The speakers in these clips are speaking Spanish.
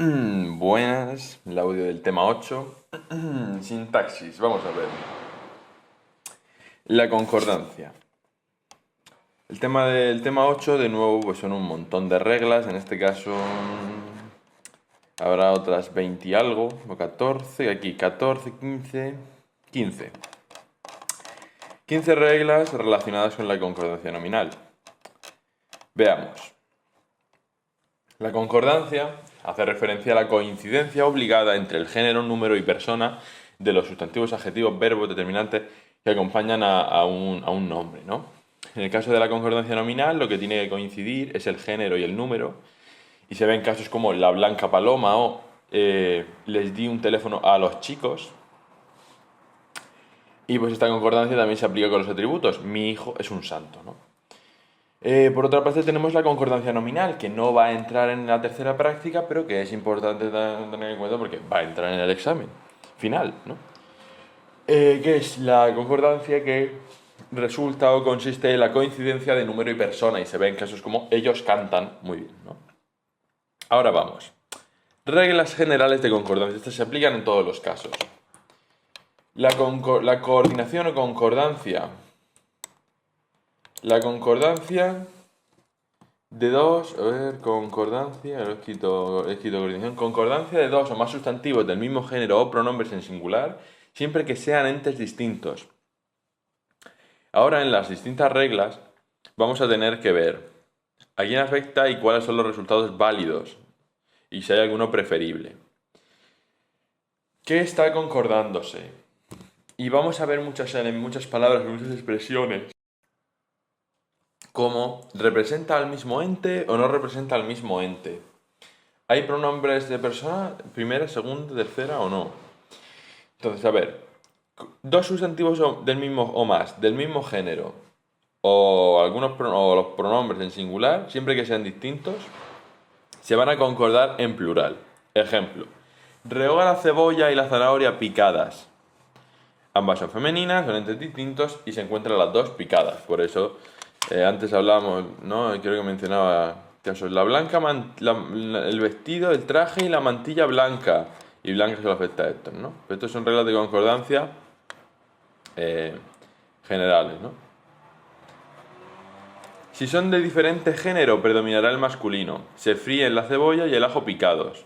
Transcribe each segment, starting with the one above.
Buenas, el audio del tema 8. Sintaxis, vamos a ver. La concordancia. El tema 8, de nuevo, pues son un montón de reglas. En este caso habrá otras 20 y algo, o 14, aquí 14, 15, 15. 15 reglas relacionadas con la concordancia nominal. Veamos. La concordancia hace referencia a la coincidencia obligada entre el género, número y persona de los sustantivos, adjetivos, verbos, determinantes que acompañan a un nombre, ¿no? En el caso de la concordancia nominal, lo que tiene que coincidir es el género y el número, y se ven casos como la blanca paloma o les di un teléfono a los chicos. Y pues esta concordancia también se aplica con los atributos. Mi hijo es un santo, ¿no? Por otra parte tenemos la concordancia nominal, que no va a entrar en la tercera práctica, pero que es importante tener en cuenta porque va a entrar en el examen final, ¿no? Que es la concordancia que resulta o consiste en la coincidencia de número y persona, y se ve en casos como ellos cantan muy bien, ¿no? Ahora vamos. Reglas generales de concordancia. Estas se aplican en todos los casos. La coordinación o concordancia. La concordancia de dos, a ver, concordancia, lo he escrito coordinación. Concordancia de dos o más sustantivos del mismo género o pronombres en singular, siempre que sean entes distintos. Ahora en las distintas reglas vamos a tener que ver a quién afecta y cuáles son los resultados válidos y si hay alguno preferible. ¿Qué está concordándose? Y vamos a ver muchas palabras, muchas expresiones como representa al mismo ente o no representa al mismo ente. ¿Hay pronombres de persona, primera, segunda, tercera o no? Entonces, a ver, dos sustantivos del mismo o más, del mismo género, o los pronombres en singular, siempre que sean distintos, se van a concordar en plural. Ejemplo, rehoga la cebolla y la zanahoria picadas. Ambas son femeninas, son entes distintos y se encuentran las dos picadas. Por eso, antes hablábamos, ¿no? Creo que mencionaba casos. La blanca, el vestido, el traje y la mantilla blanca. Y blanca se lo afecta a Héctor, ¿no? Pero estos son reglas de concordancia generales, ¿no? Si son de diferente género, predominará el masculino. Se fríen la cebolla y el ajo picados.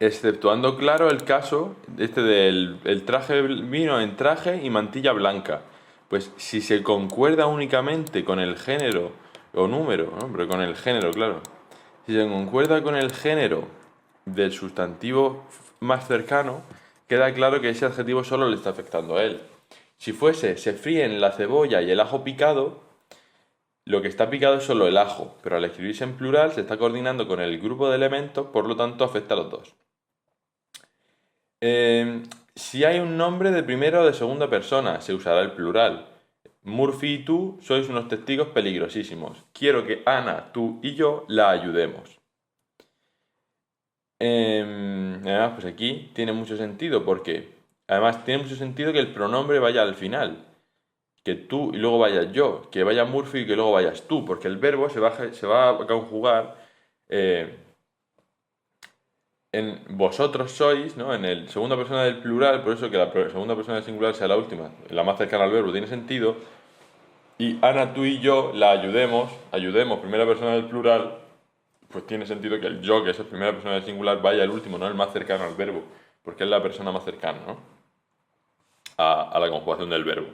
Exceptuando, claro, el caso del el traje vino en traje y mantilla blanca. Pues si se concuerda únicamente con el género o número, ¿no? Pero con el género, claro. Si se concuerda con el género del sustantivo más cercano, queda claro que ese adjetivo solo le está afectando a él. Si fuese se fríen la cebolla y el ajo picado, lo que está picado es solo el ajo, pero al escribirse en plural se está coordinando con el grupo de elementos, por lo tanto afecta a los dos. Si hay un nombre de primera o de segunda persona, se usará el plural. Murphy y tú sois unos testigos peligrosísimos. Quiero que Ana, tú y yo la ayudemos. Además, pues aquí tiene mucho sentido porque, además, tiene mucho sentido que el pronombre vaya al final. Que tú y luego vayas yo. Que vaya Murphy y que luego vayas tú. Porque el verbo se va a conjugar en vosotros sois, ¿no? En el segunda persona del plural, por eso que la segunda persona del singular sea la última, la más cercana al verbo, tiene sentido. Y Ana, tú y yo la ayudemos, primera persona del plural, pues tiene sentido que el yo, que es la primera persona del singular, vaya el último, no el más cercano al verbo, porque es la persona más cercana, ¿no? A la conjugación del verbo.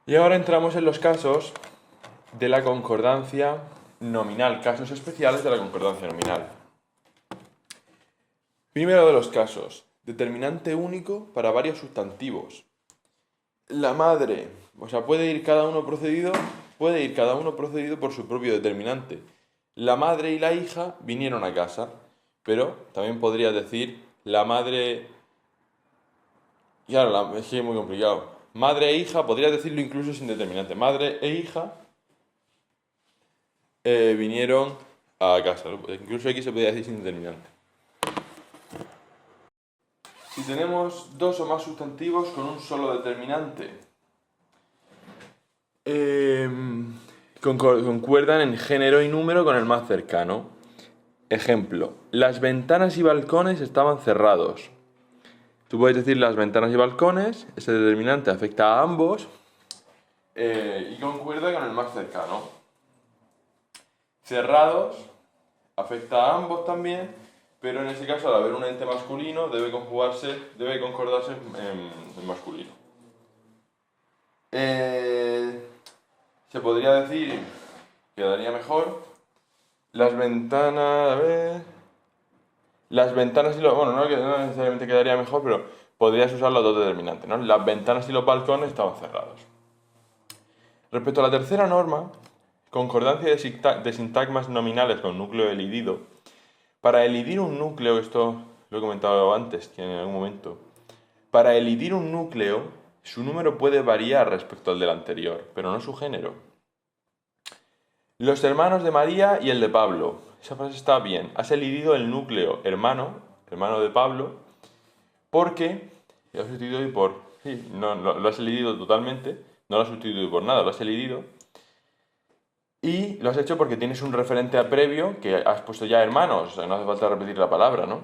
Y ahora entramos en los casos de la concordancia nominal, casos especiales de la concordancia nominal. Primero de los casos, determinante único para varios sustantivos. La madre, o sea, puede ir cada uno procedido por su propio determinante. La madre y la hija vinieron a casa, pero también podría decir la madre. Claro, es que es muy complicado. Madre e hija, podría decirlo incluso sin determinante. Madre e hija vinieron a casa. Incluso aquí se podría decir sin determinante. Si tenemos dos o más sustantivos con un solo determinante, concuerdan en género y número con el más cercano. Ejemplo, las ventanas y balcones estaban cerrados. Tú puedes decir las ventanas y balcones, ese determinante afecta a ambos y concuerda con el más cercano. Cerrados afecta a ambos también, pero en ese caso al haber un ente masculino debe concordarse en masculino. Se podría decir, quedaría mejor, las ventanas, a ver... Las ventanas y los... Bueno, no necesariamente quedaría mejor, pero podrías usar los dos determinantes, ¿no? Las ventanas y los balcones estaban cerrados. Respecto a la tercera norma, concordancia de sintagmas nominales con núcleo elidido. Para elidir un núcleo, esto lo he comentado antes, que en algún momento, para elidir un núcleo, su número puede variar respecto al del anterior, pero no su género. Los hermanos de María y el de Pablo. Esa frase está bien. Has elidido el núcleo hermano de Pablo, porque lo has sustituido por... Sí, no, lo has elidido totalmente, no lo has sustituido por nada, lo has elidido. Y lo has hecho porque tienes un referente previo que has puesto ya hermanos, o sea, no hace falta repetir la palabra, ¿no?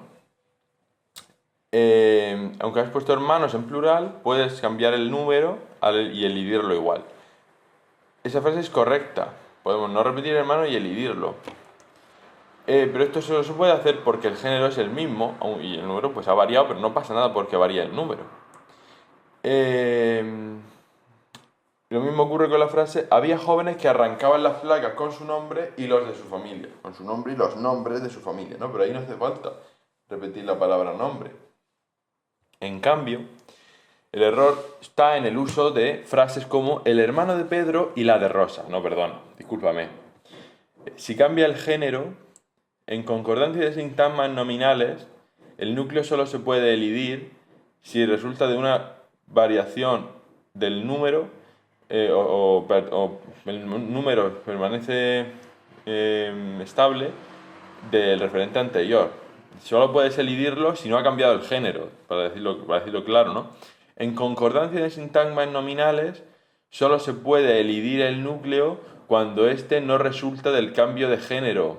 Aunque has puesto hermanos en plural, puedes cambiar el número y elidirlo igual. Esa frase es correcta. Podemos no repetir hermano y elidirlo. Pero esto solo se puede hacer porque el género es el mismo y el número pues ha variado, pero no pasa nada porque varía el número. Lo mismo ocurre con la frase, había jóvenes que arrancaban las placas con su nombre y los de su familia. Con su nombre y los nombres de su familia, ¿no? Pero ahí no hace falta repetir la palabra nombre. En cambio, el error está en el uso de frases como el hermano de Pedro y la de Rosa. No, perdón, discúlpame. Si cambia el género, en concordancia de sintagmas nominales, el núcleo solo se puede elidir si resulta de una variación del número o el número permanece estable del referente anterior. Solo puedes elidirlo si no ha cambiado el género, para decirlo claro, ¿no? En concordancia de sintagmas nominales, solo se puede elidir el núcleo cuando éste no resulta del cambio de género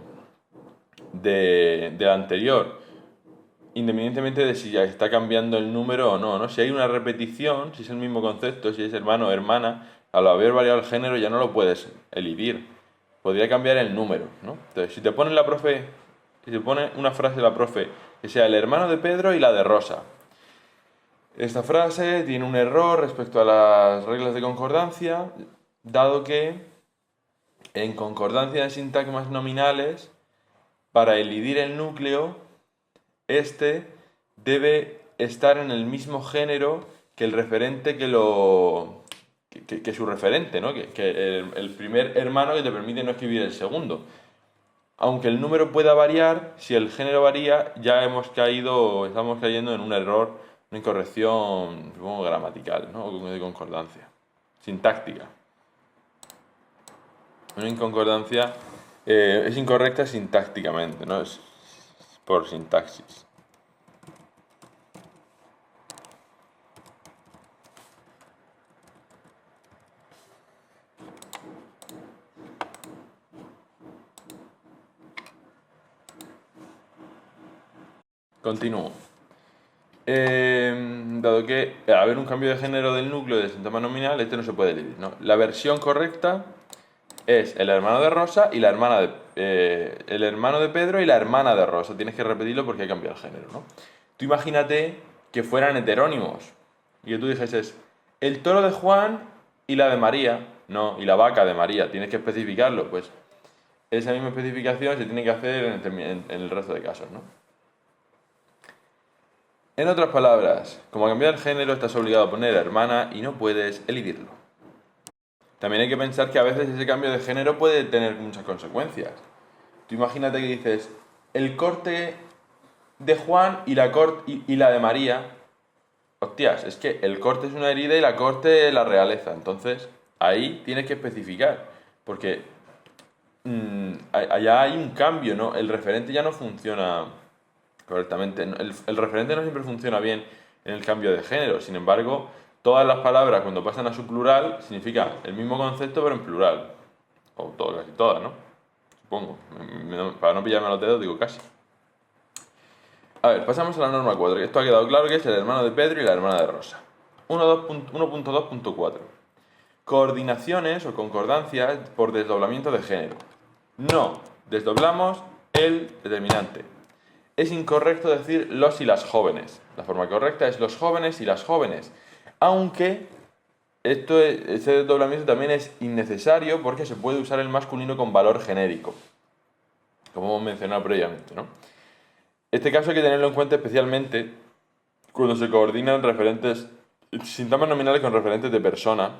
del anterior, independientemente de si ya está cambiando el número o no, ¿no? Si hay una repetición, si es el mismo concepto, si es hermano o hermana, al haber variado el género ya no lo puedes elidir. Podría cambiar el número, ¿no? Entonces, si te pone una frase de la profe que sea el hermano de Pedro y la de Rosa, esta frase tiene un error respecto a las reglas de concordancia, dado que en concordancia de sintagmas nominales, para elidir el núcleo, este debe estar en el mismo género que el referente que su referente, ¿no? Que el primer hermano que te permite no escribir el segundo. Aunque el número pueda variar, si el género varía, ya estamos cayendo en un error, una incorrección, supongo, gramatical, ¿no? O de concordancia, sintáctica. Una inconcordancia es incorrecta sintácticamente, ¿no? Es por sintaxis. Continúo. Dado que al haber un cambio de género del núcleo del sintagma nominal, este no se puede elidir, ¿no? La versión correcta es el hermano de Rosa y el hermano de Pedro y la hermana de Rosa. Tienes que repetirlo porque hay cambiado el género, ¿no? Tú imagínate que fueran heterónimos y que tú dijeses el toro de Juan y la de María, no, y la vaca de María. Tienes que especificarlo, pues esa misma especificación se tiene que hacer en el resto de casos, ¿no? En otras palabras, como ha cambiado el género, estás obligado a poner hermana y no puedes elidirlo. También hay que pensar que a veces ese cambio de género puede tener muchas consecuencias. Tú imagínate que dices, el corte de Juan y la de María. Hostias, es que el corte es una herida y la corte es la realeza. Entonces, ahí tienes que especificar. Porque allá hay un cambio, ¿no? El referente ya no funciona correctamente. El referente no siempre funciona bien en el cambio de género. Sin embargo, todas las palabras cuando pasan a su plural significa el mismo concepto pero en plural. O casi todas, ¿no? Supongo. Para no pillarme los dedos digo casi. A ver, pasamos a la norma 4, que esto ha quedado claro que es el hermano de Pedro y la hermana de Rosa. 1.2.4. Coordinaciones o concordancias por desdoblamiento de género. No desdoblamos el determinante. Es incorrecto decir los y las jóvenes. La forma correcta es los jóvenes y las jóvenes. Aunque este desdoblamiento también es innecesario porque se puede usar el masculino con valor genérico, como hemos mencionado previamente, ¿no? Este caso hay que tenerlo en cuenta especialmente cuando se coordinan referentes, sintagmas nominales con referentes de persona,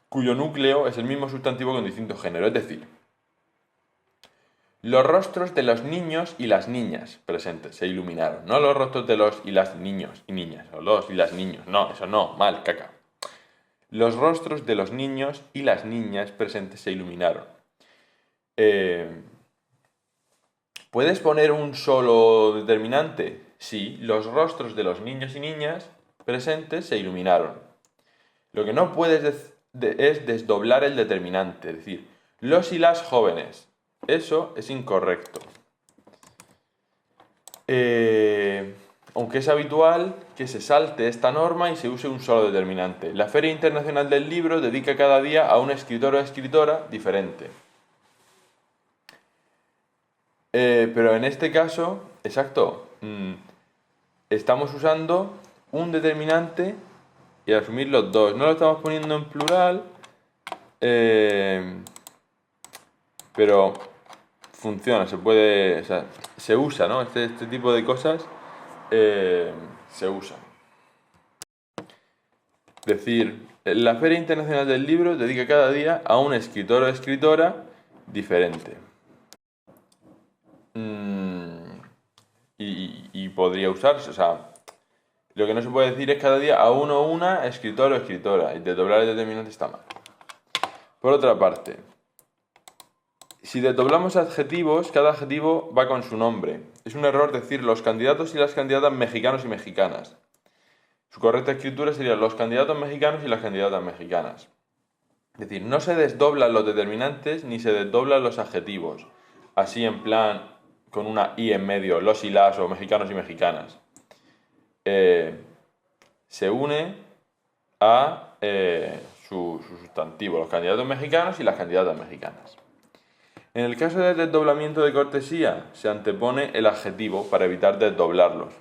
cuyo núcleo es el mismo sustantivo con distinto género. Es decir, los rostros de los niños y las niñas presentes se iluminaron. No los rostros de los y las niños y niñas, o los y las niños. No, eso no, mal, caca. Los rostros de los niños y las niñas presentes se iluminaron. ¿Puedes poner un solo determinante? Sí, los rostros de los niños y niñas presentes se iluminaron. Lo que no puedes es desdoblar el determinante, es decir, los y las jóvenes. Eso es incorrecto. Aunque es habitual que se salte esta norma y se use un solo determinante. La Feria Internacional del Libro dedica cada día a un escritor o escritora diferente. Pero en este caso, exacto, estamos usando un determinante y asumir los dos. No lo estamos poniendo en plural, pero funciona, se puede, o sea, se usa, ¿no? Este tipo de cosas se usan. Decir, la Feria Internacional del Libro dedica cada día a un escritor o escritora diferente. Y podría usarse, o sea, lo que no se puede decir es cada día a uno o una escritor o escritora, y desdoblar el determinante está mal. Por otra parte, si desdoblamos adjetivos, cada adjetivo va con su nombre. Es un error decir los candidatos y las candidatas mexicanos y mexicanas. Su correcta escritura sería los candidatos mexicanos y las candidatas mexicanas. Es decir, no se desdoblan los determinantes ni se desdoblan los adjetivos. Así en plan, con una i en medio, los y las o mexicanos y mexicanas. Se une a su sustantivo, los candidatos mexicanos y las candidatas mexicanas. En el caso del desdoblamiento de cortesía, se antepone el adjetivo para evitar desdoblarlos.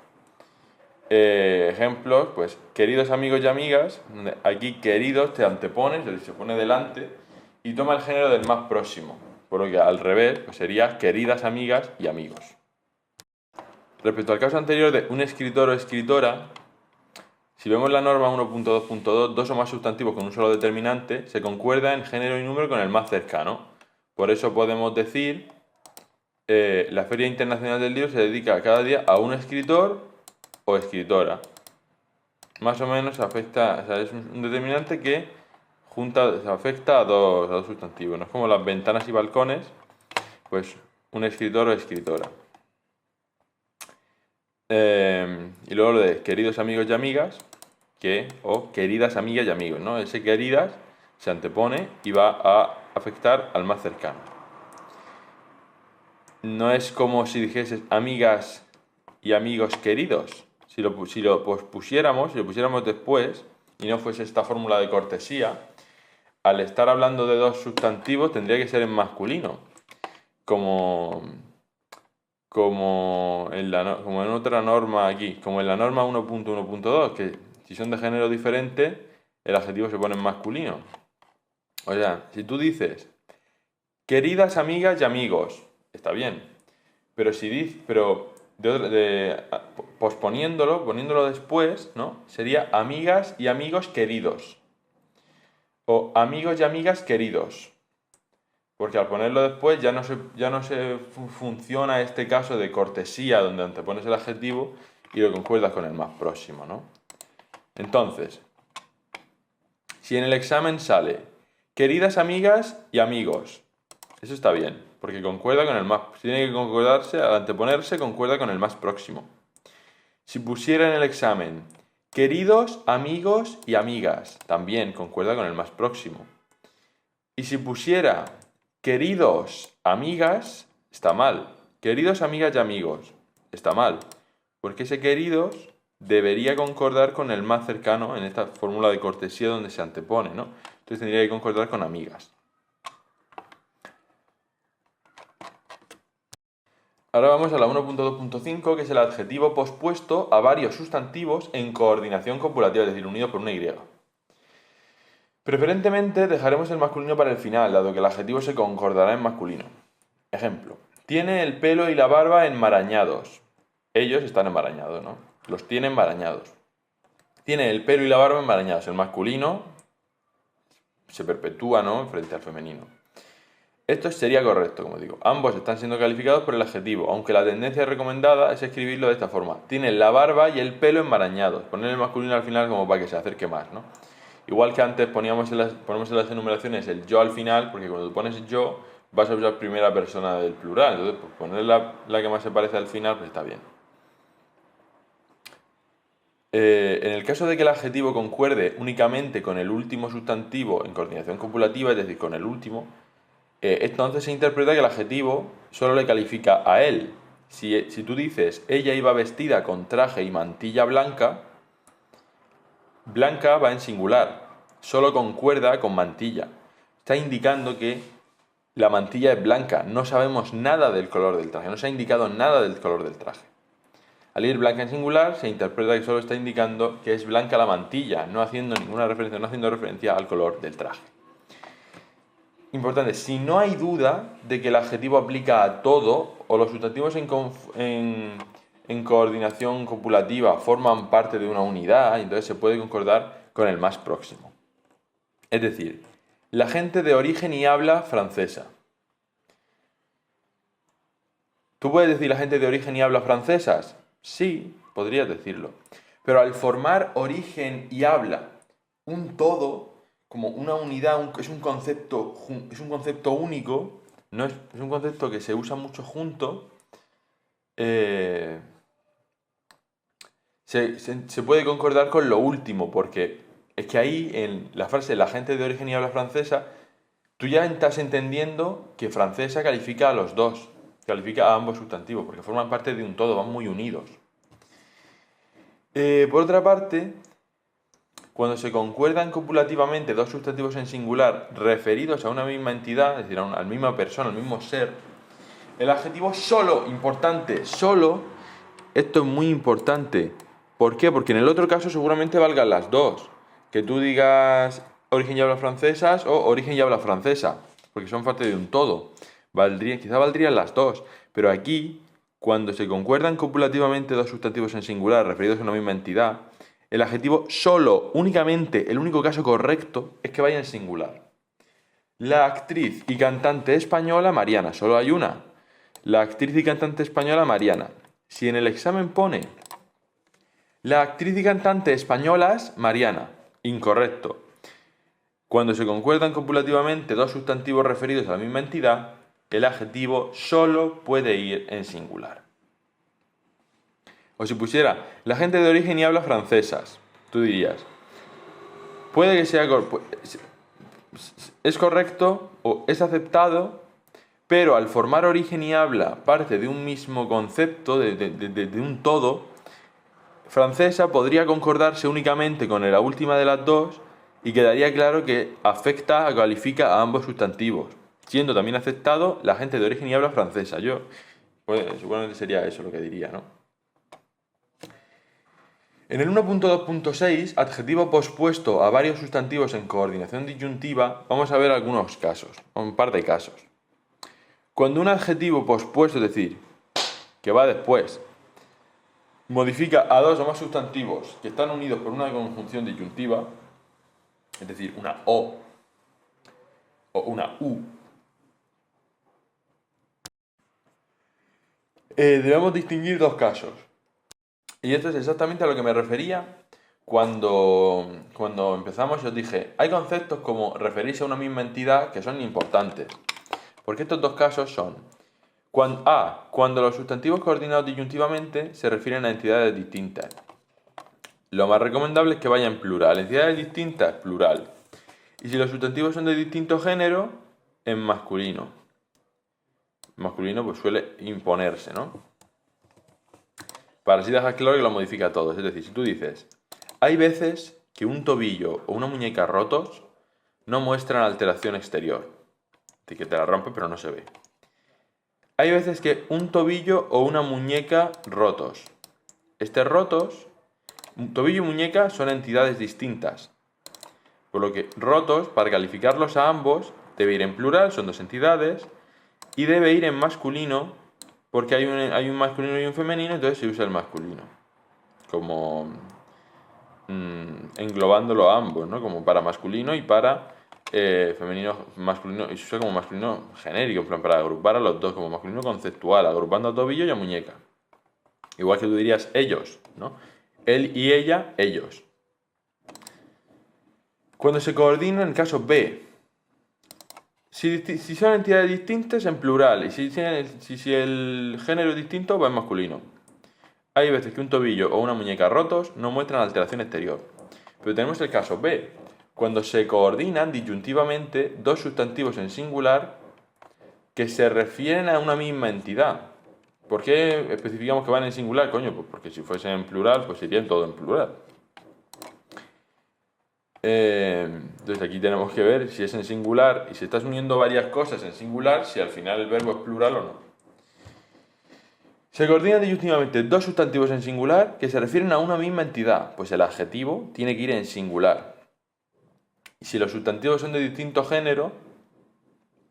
Ejemplos, pues, queridos amigos y amigas, aquí queridos te antepones, se pone delante y toma el género del más próximo, por lo que al revés pues sería queridas amigas y amigos. Respecto al caso anterior de un escritor o escritora, si vemos la norma 1.2.2, dos o más sustantivos con un solo determinante, se concuerda en género y número con el más cercano. Por eso podemos decir, la Feria Internacional del Libro se dedica cada día a un escritor o escritora. Más o menos afecta, o sea, es un determinante que afecta a dos sustantivos. No es como las ventanas y balcones, pues un escritor o escritora. Y luego lo de queridos amigos y amigas, o queridas amigas y amigos, ¿no? Ese queridas se antepone y va a afectar al más cercano. No es como si dijeses amigas y amigos queridos. Si lo pusiéramos después y no fuese esta fórmula de cortesía, al estar hablando de dos sustantivos tendría que ser en masculino, como en otra norma aquí, como en la norma 1.1.2, que si son de género diferente, el adjetivo se pone en masculino. O sea, si tú dices queridas amigas y amigos, está bien, pero poniéndolo después, ¿no? Sería amigas y amigos queridos. O amigos y amigas queridos. Porque al ponerlo después ya no se funciona este caso de cortesía donde antepones el adjetivo y lo concuerdas con el más próximo, ¿no? Entonces, si en el examen sale queridas amigas y amigos, eso está bien, porque concuerda con el más... Tiene que concordarse, al anteponerse, concuerda con el más próximo. Si pusiera en el examen queridos amigos y amigas, también concuerda con el más próximo. Y si pusiera queridos amigas, está mal. Queridos amigas y amigos, está mal. Porque ese queridos debería concordar con el más cercano en esta fórmula de cortesía donde se antepone, ¿no? Entonces tendría que concordar con amigas. Ahora vamos a la 1.2.5, que es el adjetivo pospuesto a varios sustantivos en coordinación copulativa, es decir, unidos por una Y. Preferentemente dejaremos el masculino para el final, dado que el adjetivo se concordará en masculino. Ejemplo, tiene el pelo y la barba enmarañados. Ellos están enmarañados, ¿no? Los tiene enmarañados. Tiene el pelo y la barba enmarañados. El masculino se perpetúa, ¿no?, frente al femenino. Esto sería correcto, como digo. Ambos están siendo calificados por el adjetivo, aunque la tendencia recomendada es escribirlo de esta forma. Tiene la barba y el pelo enmarañados. Poner el masculino al final como para que se acerque más, ¿no? Igual que antes ponemos en las enumeraciones el yo al final, porque cuando tú pones yo vas a usar primera persona del plural. Entonces, pues poner la que más se parece al final, pues está bien. En el caso de que el adjetivo concuerde únicamente con el último sustantivo en coordinación copulativa, es decir, con el último, entonces se interpreta que el adjetivo solo le califica a él. Si tú dices, ella iba vestida con traje y mantilla blanca, blanca va en singular, solo concuerda con mantilla. Está indicando que la mantilla es blanca, no sabemos nada del color del traje, no se ha indicado nada del color del traje. Al ir blanca en singular, se interpreta que solo está indicando que es blanca la mantilla, no haciendo ninguna referencia, no haciendo referencia al color del traje. Importante, si no hay duda de que el adjetivo aplica a todo o los sustantivos en coordinación copulativa forman parte de una unidad, entonces se puede concordar con el más próximo. Es decir, la gente de origen y habla francesa. ¿Tú puedes decir la gente de origen y habla francesas? Sí, podrías decirlo. Pero al formar origen y habla un todo, como una unidad, es un concepto único, no es un concepto que se usa mucho junto, se puede concordar con lo último, porque es que ahí en la frase la gente de origen y habla francesa, tú ya estás entendiendo que francesa califica a los dos, califica a ambos sustantivos, porque forman parte de un todo, van muy unidos. Por otra parte, cuando se concuerdan copulativamente dos sustantivos en singular referidos a una misma entidad, es decir, a la misma persona, al mismo ser, el adjetivo solo, importante, solo, esto es muy importante. ¿Por qué? Porque en el otro caso seguramente valgan las dos. Que tú digas origen y habla francesas o origen y habla francesa, porque son parte de un todo. Quizá valdrían las dos, pero aquí, cuando se concuerdan copulativamente dos sustantivos en singular referidos a una misma entidad, el adjetivo solo, únicamente, el único caso correcto es que vaya en singular. La actriz y cantante española Mariana, solo hay una. La actriz y cantante española Mariana. Si en el examen pone la actriz y cantante españolas Mariana, incorrecto. Cuando se concuerdan copulativamente dos sustantivos referidos a la misma entidad, el adjetivo solo puede ir en singular. O si pusiera la gente de origen y habla francesas, tú dirías, puede que sea es correcto o es aceptado, pero al formar origen y habla parte de un mismo concepto, de un todo, francesa podría concordarse únicamente con la última de las dos y quedaría claro que califica a ambos sustantivos, siendo también aceptado la gente de origen y habla francesa. Seguramente sería eso lo que diría, ¿no? En el 1.2.6, adjetivo pospuesto a varios sustantivos en coordinación disyuntiva, vamos a ver algunos casos, un par de casos. Cuando un adjetivo pospuesto, es decir, que va después, modifica a dos o más sustantivos que están unidos por una conjunción disyuntiva, es decir, una O o una U, debemos distinguir dos casos. Y esto es exactamente a lo que me refería cuando empezamos. Yo os dije, hay conceptos como referirse a una misma entidad que son importantes. Porque estos dos casos son cuando los sustantivos coordinados disyuntivamente se refieren a entidades distintas. Lo más recomendable es que vaya en plural. Entidades distintas, plural. Y si los sustantivos son de distinto género, en masculino. Masculino pues suele imponerse, ¿no? Para así dejar claro que lo modifica todo. Es decir, si tú dices, hay veces que un tobillo o una muñeca rotos no muestran alteración exterior. Es decir, que te la rompe pero no se ve. Hay veces que un tobillo o una muñeca rotos. Rotos, tobillo y muñeca son entidades distintas. Por lo que rotos, para calificarlos a ambos, debe ir en plural, son dos entidades, y debe ir en masculino, porque hay un masculino y un femenino, entonces se usa el masculino. Como englobándolo a ambos, ¿no? Como para masculino y para femenino, masculino, y se usa como masculino genérico, en plan, para agrupar a los dos, como masculino conceptual, agrupando a tobillo y a muñeca. Igual que tú dirías ellos, ¿no? Él y ella, ellos. Cuando se coordina en el caso B, si son entidades distintas, en plural, y si el género es distinto, va en masculino. Hay veces que un tobillo o una muñeca rotos no muestran alteración exterior. Pero tenemos el caso B, cuando se coordinan disyuntivamente dos sustantivos en singular que se refieren a una misma entidad. ¿Por qué especificamos que van en singular, coño? Pues porque si fuesen en plural, pues irían todo en plural. Entonces aquí tenemos que ver si es en singular y si estás uniendo varias cosas en singular, si al final el verbo es plural o no. Se coordinan disyuntivamente dos sustantivos en singular que se refieren a una misma entidad, pues el adjetivo tiene que ir en singular. Y si los sustantivos son de distinto género,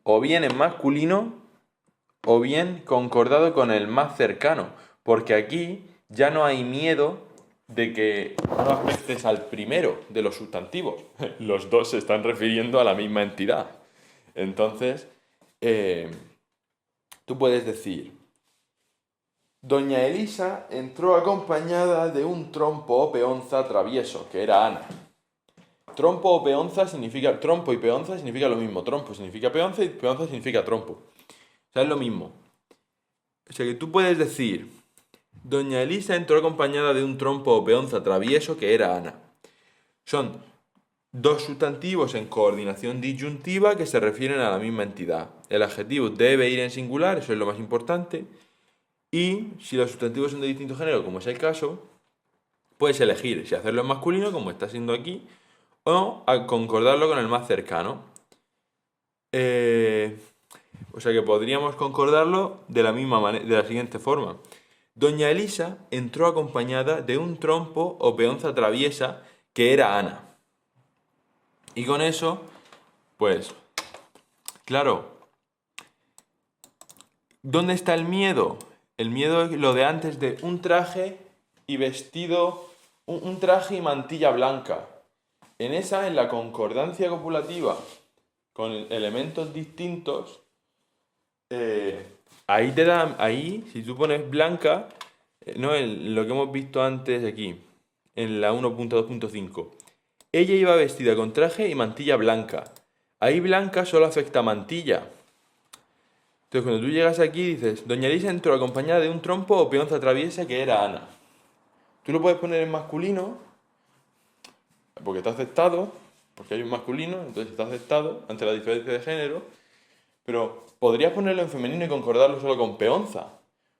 o bien en masculino, o bien concordado con el más cercano, porque aquí ya no hay miedo de que no afectes al primero de los sustantivos. Los dos se están refiriendo a la misma entidad. Entonces, tú puedes decir, Doña Elisa entró acompañada de un trompo o peonza travieso, que era Ana. Trompo o peonza significa, trompo y peonza significa lo mismo. Trompo significa peonza y peonza significa trompo. O sea, es lo mismo. O sea que tú puedes decir, Doña Elisa entró acompañada de un trompo o peonza travieso que era Ana. Son dos sustantivos en coordinación disyuntiva que se refieren a la misma entidad. El adjetivo debe ir en singular, eso es lo más importante. Y si los sustantivos son de distinto género, como es el caso, puedes elegir si hacerlo en masculino, como está siendo aquí, o concordarlo con el más cercano. O sea que podríamos concordarlo de la misma manera, de la siguiente forma. Doña Elisa entró acompañada de un trompo o peonza traviesa que era Ana. Y con eso, pues, claro, ¿dónde está el miedo? El miedo es lo de antes de un traje y vestido, un traje y mantilla blanca. En la concordancia copulativa con elementos distintos, ahí, si tú pones blanca, no, lo que hemos visto antes aquí, en la 1.2.5. Ella iba vestida con traje y mantilla blanca. Ahí blanca solo afecta a mantilla. Entonces cuando tú llegas aquí dices, Doña Elisa entró acompañada de un trompo o peonza traviesa que era Ana. Tú lo puedes poner en masculino, porque está aceptado, porque hay un masculino, entonces está aceptado ante la diferencia de género, pero podrías ponerlo en femenino y concordarlo solo con peonza,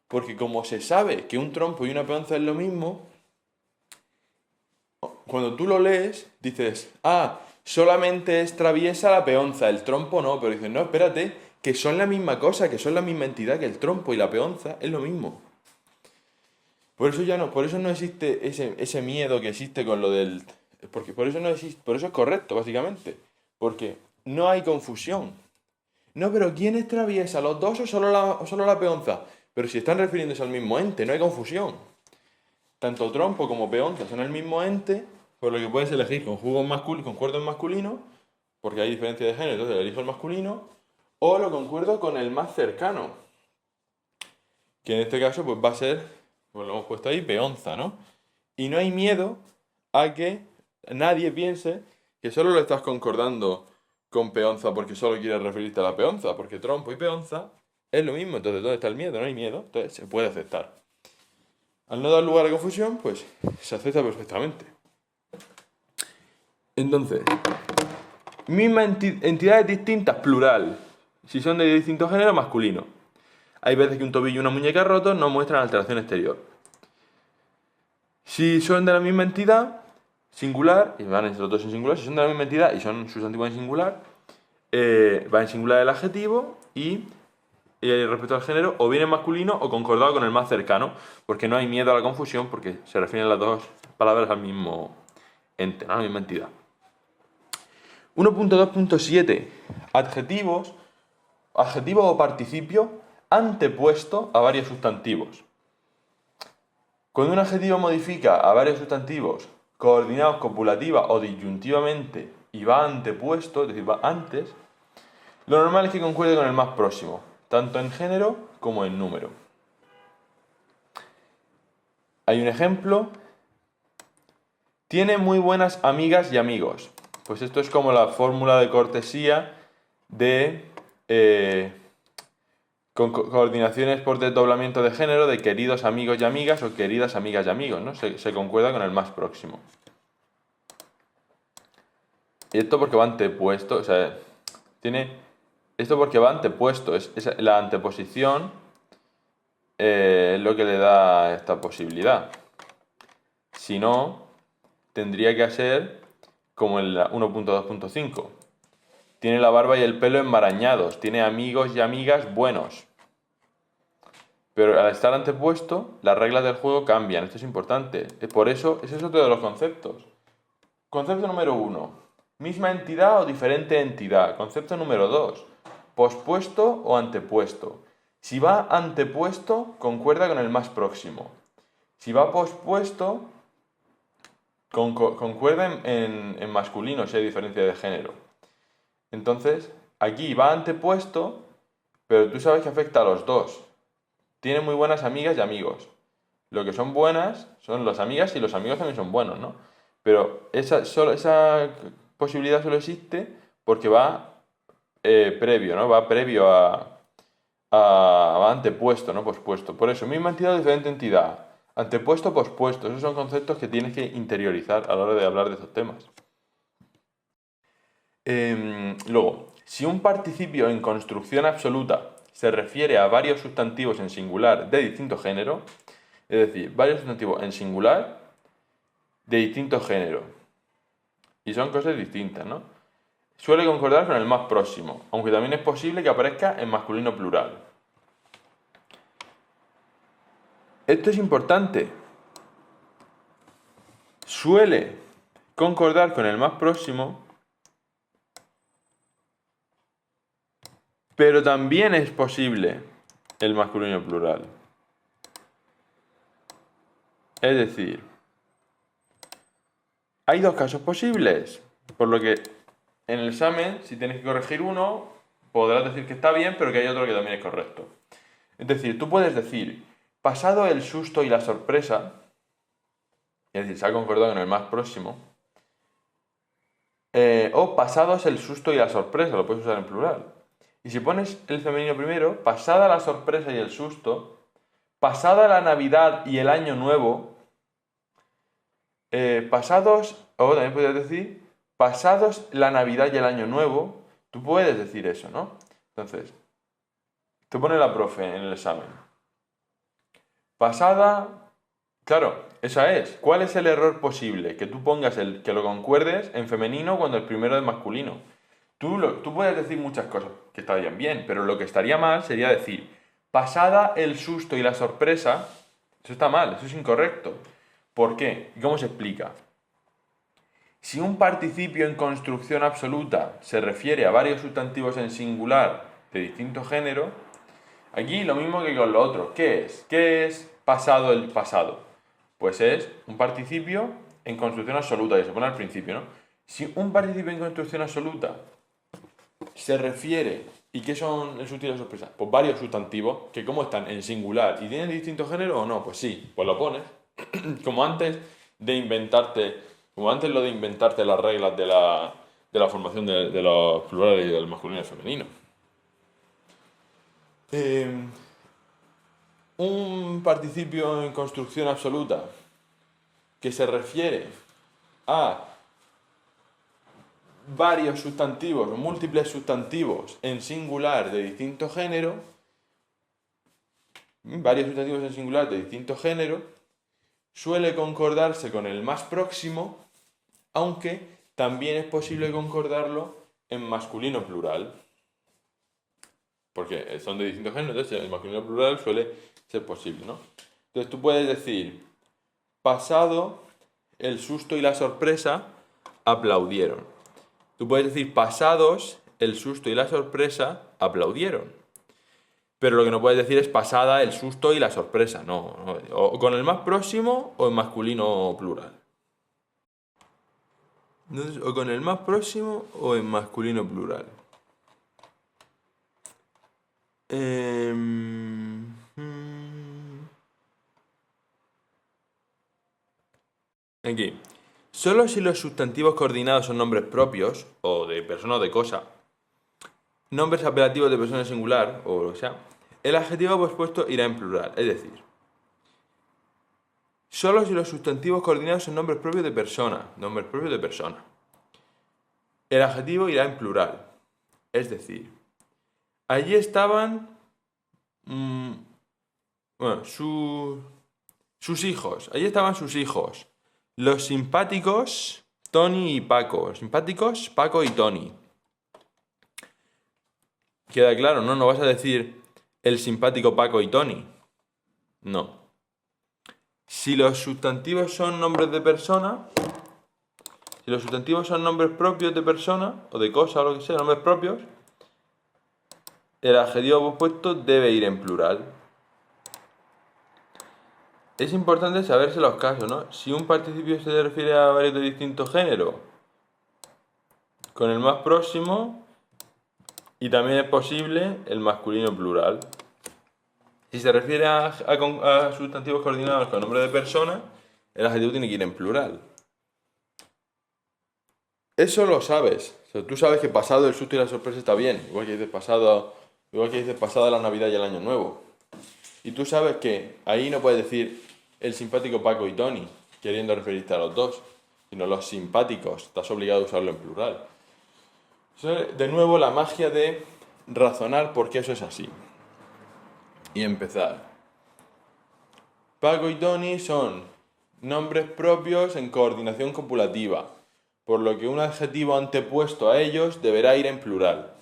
porque como se sabe que un trompo y una peonza es lo mismo, cuando tú lo lees, dices, solamente es traviesa la peonza, el trompo no, pero dices, no, espérate, que son la misma cosa, que son la misma entidad, que el trompo y la peonza es lo mismo. Por eso no existe ese miedo que existe con lo del... Porque por eso no existe, por eso es correcto, básicamente. Porque no hay confusión. No, pero ¿quién es traviesa? ¿Los dos o solo la peonza? Pero si están refiriéndose al mismo ente, no hay confusión. Tanto trompo como peonza son el mismo ente, por lo que puedes elegir concuerdo en masculino, porque hay diferencia de género, entonces elijo el masculino, o lo concuerdo con el más cercano, que en este caso pues va a ser, pues lo hemos puesto ahí, peonza, ¿no? Y no hay miedo a que nadie piense que solo lo estás concordando con peonza porque solo quieres referirte a la peonza, porque trompo y peonza es lo mismo, entonces ¿dónde está el miedo? No hay miedo, entonces se puede aceptar. Al no dar lugar a confusión, pues se acepta perfectamente. Entonces, Mismas entidades distintas, plural. Si son de distinto género, masculino. Hay veces que un tobillo y una muñeca rotos no muestran alteración exterior. Si son de la misma entidad, singular, y van los dos en singular, si son de la misma entidad y son sustantivos en singular, va en singular el adjetivo y respecto al género, o bien en masculino o concordado con el más cercano, porque no hay miedo a la confusión, porque se refieren las dos palabras al mismo ente, ¿no? A la misma entidad. 1.2.7. Adjetivos o participio antepuesto a varios sustantivos. Cuando un adjetivo modifica a varios sustantivos coordinados copulativa o disyuntivamente y va antepuesto, es decir, va antes, lo normal es que concuerde con el más próximo, tanto en género como en número. Hay un ejemplo. Tiene muy buenas amigas y amigos. Pues esto es como la fórmula de cortesía de con coordinaciones por desdoblamiento de género de queridos amigos y amigas o queridas amigas y amigos, ¿no? Se concuerda con el más próximo. Y esto porque va antepuesto, o sea, esto porque va antepuesto, es la anteposición es lo que le da esta posibilidad. Si no, tendría que ser como el 1.2.5. Tiene la barba y el pelo enmarañados, tiene amigos y amigas buenos. Pero al estar antepuesto, las reglas del juego cambian, esto es importante. Por eso, ese es otro de los conceptos. Concepto número 1, misma entidad o diferente entidad. Concepto número 2, pospuesto o antepuesto. Si va antepuesto, concuerda con el más próximo. Si va pospuesto, concuerda en masculino si hay diferencia de género. Entonces, aquí va antepuesto, pero tú sabes que afecta a los dos. Tiene muy buenas amigas y amigos. Lo que son buenas son las amigas y los amigos también son buenos, ¿no? Pero esa posibilidad solo existe porque va previo, ¿no? Va previo va antepuesto, no pospuesto. Por eso, misma entidad o diferente entidad. Antepuesto, pospuesto. Esos son conceptos que tienes que interiorizar a la hora de hablar de estos temas. Luego, si un participio en construcción absoluta se refiere a varios sustantivos en singular de distinto género, es decir, varios sustantivos en singular de distinto género, y son cosas distintas, ¿no? Suele concordar con el más próximo, aunque también es posible que aparezca en masculino plural. Esto es importante. Suele concordar con el más próximo, pero también es posible el masculino plural. Es decir, hay dos casos posibles, por lo que en el examen, si tienes que corregir uno, podrás decir que está bien, pero que hay otro que también es correcto. Es decir, tú puedes decir, pasado el susto y la sorpresa, es decir, se ha concordado con el más próximo, o pasados el susto y la sorpresa, lo puedes usar en plural. Y si pones el femenino primero, pasada la sorpresa y el susto, pasada la Navidad y el Año Nuevo, pasados, o también podrías decir, pasados la Navidad y el Año Nuevo, tú puedes decir eso, ¿no? Entonces, te pone la profe en el examen. Pasada, claro, esa es. ¿Cuál es el error posible? Que tú pongas que lo concuerdes en femenino cuando el primero es masculino. Tú puedes decir muchas cosas que estarían bien, pero lo que estaría mal sería decir, pasada el susto y la sorpresa, eso está mal, eso es incorrecto. ¿Por qué? ¿Y cómo se explica? Si un participio en construcción absoluta se refiere a varios sustantivos en singular de distinto género, aquí lo mismo que con lo otro. ¿Qué es? ¿Qué es pasado el pasado? Pues es un participio en construcción absoluta, que se pone al principio, ¿no? Si un participio en construcción absoluta se refiere, ¿y qué son el sustantivo de sorpresa? Pues varios sustantivos que como están en singular y tienen distinto género o no, pues sí, pues lo pones. Como antes lo de inventarte las reglas de la formación de los plurales y del masculino y del femenino. Un participio en construcción absoluta que se refiere a varios sustantivos o múltiples sustantivos en singular de distinto género, suele concordarse con el más próximo, aunque también es posible concordarlo en masculino plural. Porque son de distintos géneros, entonces el masculino plural suele ser posible, ¿no? Entonces tú puedes decir, pasado el susto y la sorpresa, aplaudieron. Tú puedes decir, pasados el susto y la sorpresa, aplaudieron. Pero lo que no puedes decir es pasada el susto y la sorpresa, no. O con el más próximo o en masculino plural. Entonces, o con el más próximo o en masculino plural. Aquí. Solo si los sustantivos coordinados son nombres propios, o de persona o de cosa, nombres apelativos de persona singular, o lo que sea, el adjetivo pospuesto irá en plural. Es decir, solo si los sustantivos coordinados son nombres propios de persona, el adjetivo irá en plural. Es decir, allí estaban sus hijos. Allí estaban sus hijos. Los simpáticos Tony y Paco. Simpáticos Paco y Tony. Queda claro, ¿no? No vas a decir el simpático Paco y Tony. No. Si los sustantivos son nombres de persona, si los sustantivos son nombres propios de persona o de cosa o lo que sea, nombres propios, el adjetivo opuesto debe ir en plural. Es importante saberse los casos, ¿no? Si un participio se refiere a varios de distinto género, con el más próximo, y también es posible el masculino plural. Si se refiere a sustantivos coordinados con nombre de persona, el adjetivo tiene que ir en plural. Eso lo sabes. O sea, tú sabes que pasado el susto y la sorpresa está bien, igual que dices pasada la Navidad y el Año Nuevo. Y tú sabes que ahí no puedes decir el simpático Paco y Tony, queriendo referirte a los dos, sino los simpáticos, estás obligado a usarlo en plural. De nuevo, la magia de razonar por qué eso es así. Y empezar. Paco y Tony son nombres propios en coordinación copulativa, por lo que un adjetivo antepuesto a ellos deberá ir en plural.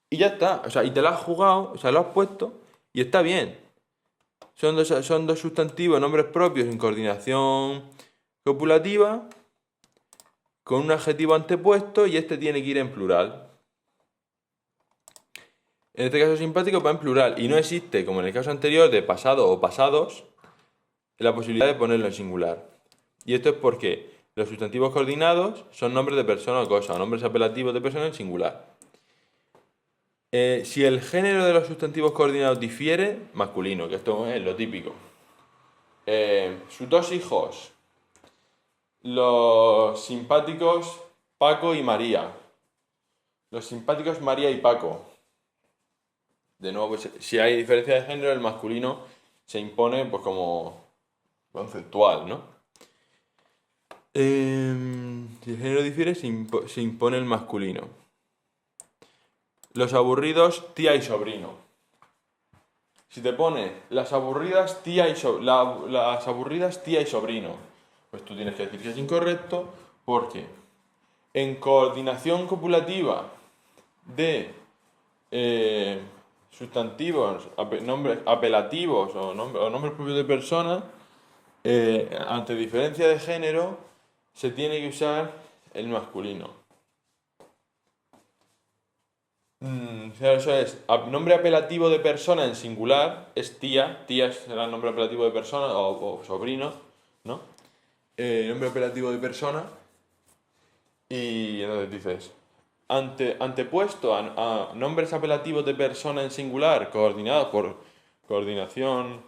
Y ya está, o sea, y te lo has jugado, o sea, lo has puesto y está bien. Son dos sustantivos, nombres propios en coordinación copulativa, con un adjetivo antepuesto y este tiene que ir en plural. En este caso simpático va en plural y no existe, como en el caso anterior de pasado o pasados, la posibilidad de ponerlo en singular. Y esto es porque los sustantivos coordinados son nombres de persona o cosa, o nombres apelativos de persona en singular. Si el género de los sustantivos coordinados difiere, masculino, que esto es lo típico. Sus dos hijos, los simpáticos Paco y María. Los simpáticos María y Paco. De nuevo, pues, si hay diferencia de género, el masculino se impone pues como conceptual, ¿no? Si el género difiere, se impone el masculino. Los aburridos tía y sobrino. Si te pone las aburridas tía y sobrino, pues tú tienes que decir que es incorrecto porque en coordinación copulativa de sustantivos, nombres apelativos o nombres propios de persona, ante diferencia de género, se tiene que usar el masculino. Eso es, nombre apelativo de persona en singular es tía será el nombre apelativo de persona o sobrino, ¿no? Nombre apelativo de persona y entonces dices, antepuesto a nombres apelativos de persona en singular coordinados por coordinación,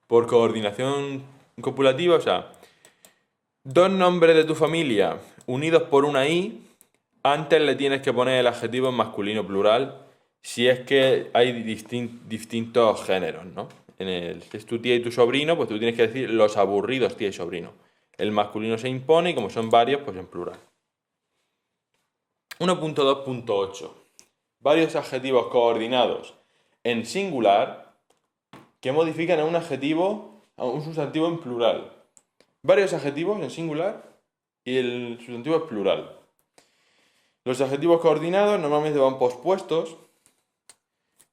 por coordinación copulativa, o sea, dos nombres de tu familia unidos por una I, antes le tienes que poner el adjetivo en masculino plural si es que hay distintos géneros, ¿no? Si es tu tía y tu sobrino, pues tú tienes que decir los aburridos tía y sobrino. El masculino se impone y como son varios, pues en plural. 1.2.8. Varios adjetivos coordinados en singular que modifican a un adjetivo, a un sustantivo en plural. Varios adjetivos en singular y el sustantivo es plural. Los adjetivos coordinados normalmente van pospuestos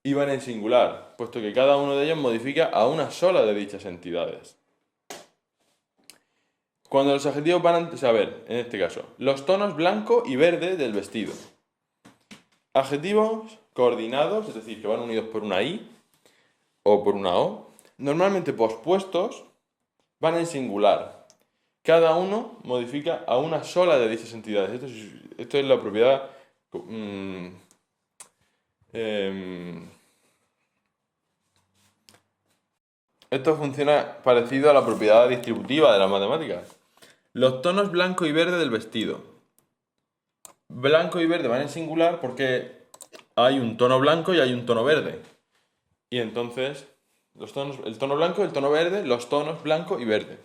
y van en singular, puesto que cada uno de ellos modifica a una sola de dichas entidades. Cuando los adjetivos van antes, a ver, en este caso, los tonos blanco y verde del vestido. Adjetivos coordinados, es decir, que van unidos por una I o por una O, normalmente pospuestos, van en singular. Cada uno modifica a una sola de dichas entidades. Esto es la propiedad... esto funciona parecido a la propiedad distributiva de las matemáticas. Los tonos blanco y verde del vestido. Blanco y verde van en singular porque hay un tono blanco y hay un tono verde. Y entonces, el tono blanco y el tono verde, los tonos blanco y verde.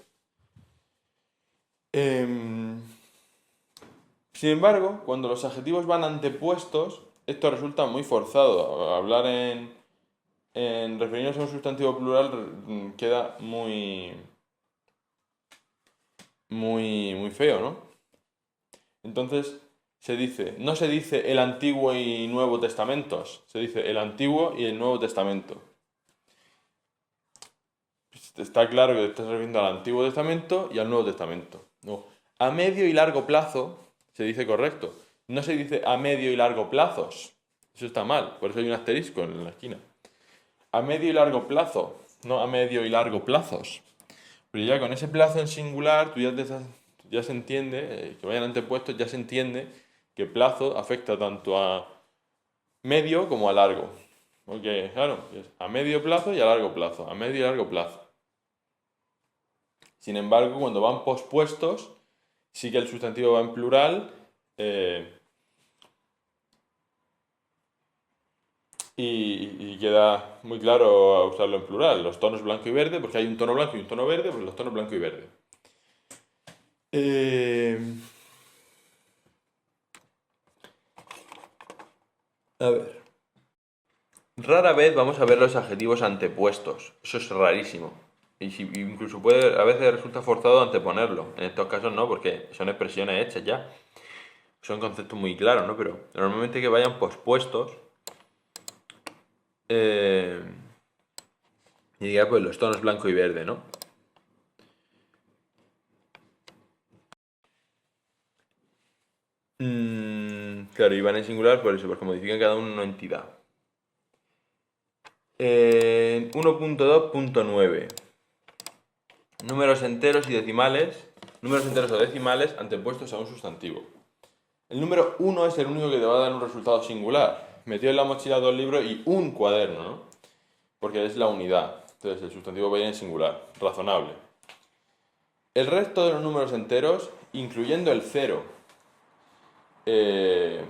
Sin embargo, cuando los adjetivos van antepuestos, esto resulta muy forzado. Hablar en referirnos a un sustantivo plural queda muy feo, ¿no? Entonces, no se dice el Antiguo y Nuevo Testamentos, se dice el Antiguo y el Nuevo Testamento. Está claro que te estás refiriendo al Antiguo Testamento y al Nuevo Testamento. No. A medio y largo plazo se dice correcto. No se dice a medio y largo plazos. Eso está mal, por eso hay un asterisco en la esquina. A medio y largo plazo, no a medio y largo plazos. Pero ya con ese plazo en singular, ya se entiende, que vayan antepuestos, ya se entiende que plazo afecta tanto a medio como a largo. Porque, claro, es a medio plazo y a largo plazo, a medio y largo plazo. Sin embargo, cuando van pospuestos, sí que el sustantivo va en plural y queda muy claro usarlo en plural. Los tonos blanco y verde, porque hay un tono blanco y un tono verde, pues los tonos blanco y verde. A ver. Rara vez vamos a ver los adjetivos antepuestos. Eso es rarísimo. Incluso a veces resulta forzado anteponerlo. En estos casos no, porque son expresiones hechas ya. Son conceptos muy claros, ¿no? Pero normalmente que vayan pospuestos. Y diga, pues los tonos blanco y verde, ¿no? Claro, y van en singular por eso, porque modifican cada uno una entidad. 1.2.9. Números enteros y decimales. Números enteros o decimales antepuestos a un sustantivo. El número 1 es el único que te va a dar un resultado singular. Metió en la mochila 2 libros y un cuaderno, ¿no? Porque es la unidad. Entonces el sustantivo va a ir en singular. Razonable. El resto de los números enteros, incluyendo el 0, que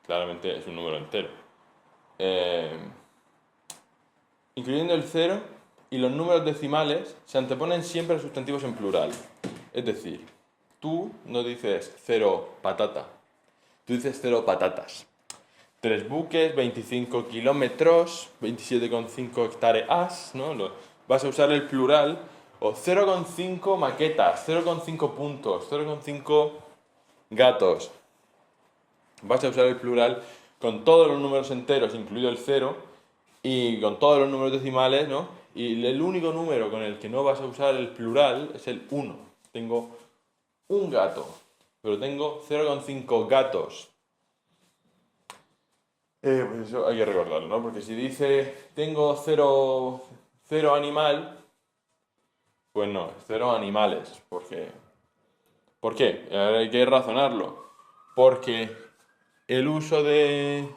claramente es un número entero, incluyendo el 0 y los números decimales, se anteponen siempre a sustantivos en plural. Es decir, tú no dices 0 patata, tú dices 0 patatas. 3 buques, 25 kilómetros, 27,5 hectáreas, ¿no? Vas a usar el plural, o 0,5 maquetas, 0,5 puntos, 0,5 gatos. Vas a usar el plural con todos los números enteros, incluido el 0, y con todos los números decimales, ¿no? Y el único número con el que no vas a usar el plural es el 1. Tengo un gato, pero tengo 0,5 gatos. Pues eso hay que recordarlo, ¿no? Porque si dice tengo 0 animal, pues no, 0 animales. ¿Por qué? ¿Por qué? Hay que razonarlo. Porque el uso de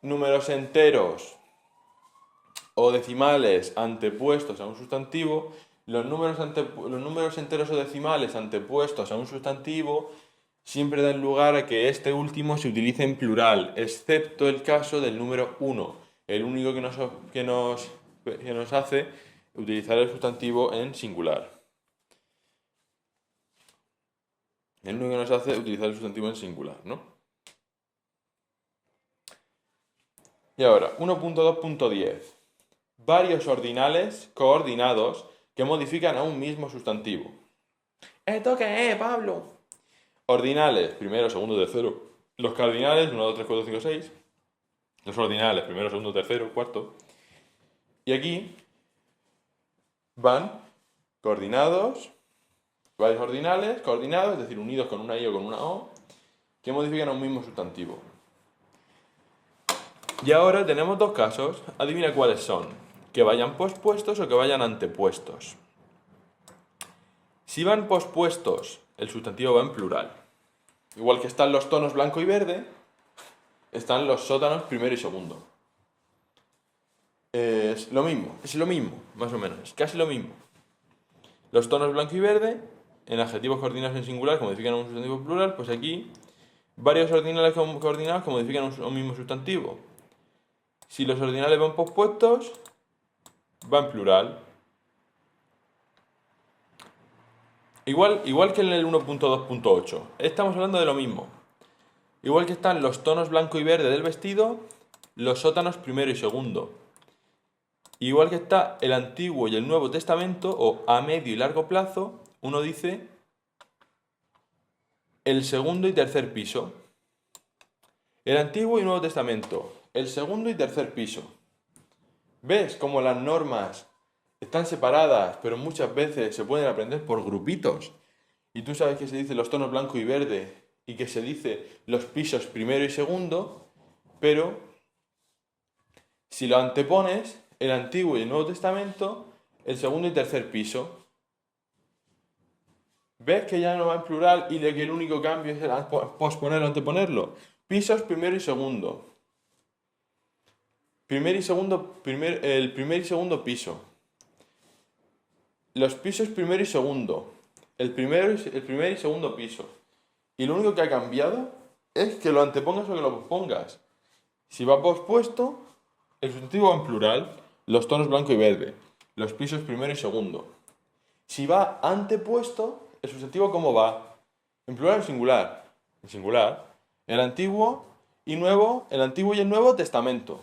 números enteros o decimales antepuestos a un sustantivo, los números enteros o decimales antepuestos a un sustantivo siempre dan lugar a que este último se utilice en plural, excepto el caso del número 1, el único que nos hace utilizar el sustantivo en singular. El único que nos hace utilizar el sustantivo en singular, ¿no? Y ahora, 1.2.10. Varios ordinales coordinados que modifican a un mismo sustantivo. ¿Esto qué es, Pablo? Ordinales, primero, segundo, tercero. Los cardinales, 1, 2, 3, 4, 5, 6. Los ordinales, primero, segundo, tercero, cuarto. Y aquí van coordinados, varios ordinales coordinados, es decir, unidos con una I o con una O, que modifican a un mismo sustantivo. Y ahora tenemos dos casos. Adivina cuáles son. Que vayan pospuestos o que vayan antepuestos. Si van pospuestos, el sustantivo va en plural. Igual que están los tonos blanco y verde, están los sótanos primero y segundo. Es lo mismo, más o menos, es casi lo mismo. Los tonos blanco y verde, en adjetivos coordinados en singular que modifican un sustantivo plural, pues aquí varios ordinales coordinados que modifican un mismo sustantivo. Si los ordinales van pospuestos, va en plural. Igual que en el 1.2.8. Estamos hablando de lo mismo. Igual que están los tonos blanco y verde del vestido, los sótanos primero y segundo. Igual que está el Antiguo y el Nuevo Testamento, o a medio y largo plazo, uno dice el segundo y tercer piso. El Antiguo y Nuevo Testamento, el segundo y tercer piso. ¿Ves cómo las normas están separadas, pero muchas veces se pueden aprender por grupitos? Y tú sabes que se dice los tonos blanco y verde y que se dice los pisos primero y segundo, pero si lo antepones, el Antiguo y el Nuevo Testamento, el segundo y tercer piso. ¿Ves que ya no va en plural y de que el único cambio es posponerlo o anteponerlo? Pisos primero y segundo. El primer y segundo piso. Los pisos primero y segundo. El primer y segundo piso. Y lo único que ha cambiado es que lo antepongas o que lo pospongas. Si va pospuesto, el sustantivo va en plural, los tonos blanco y verde, los pisos primero y segundo. Si va antepuesto, el sustantivo ¿cómo va? ¿En plural o en singular? En singular. El Antiguo y el Nuevo Testamento.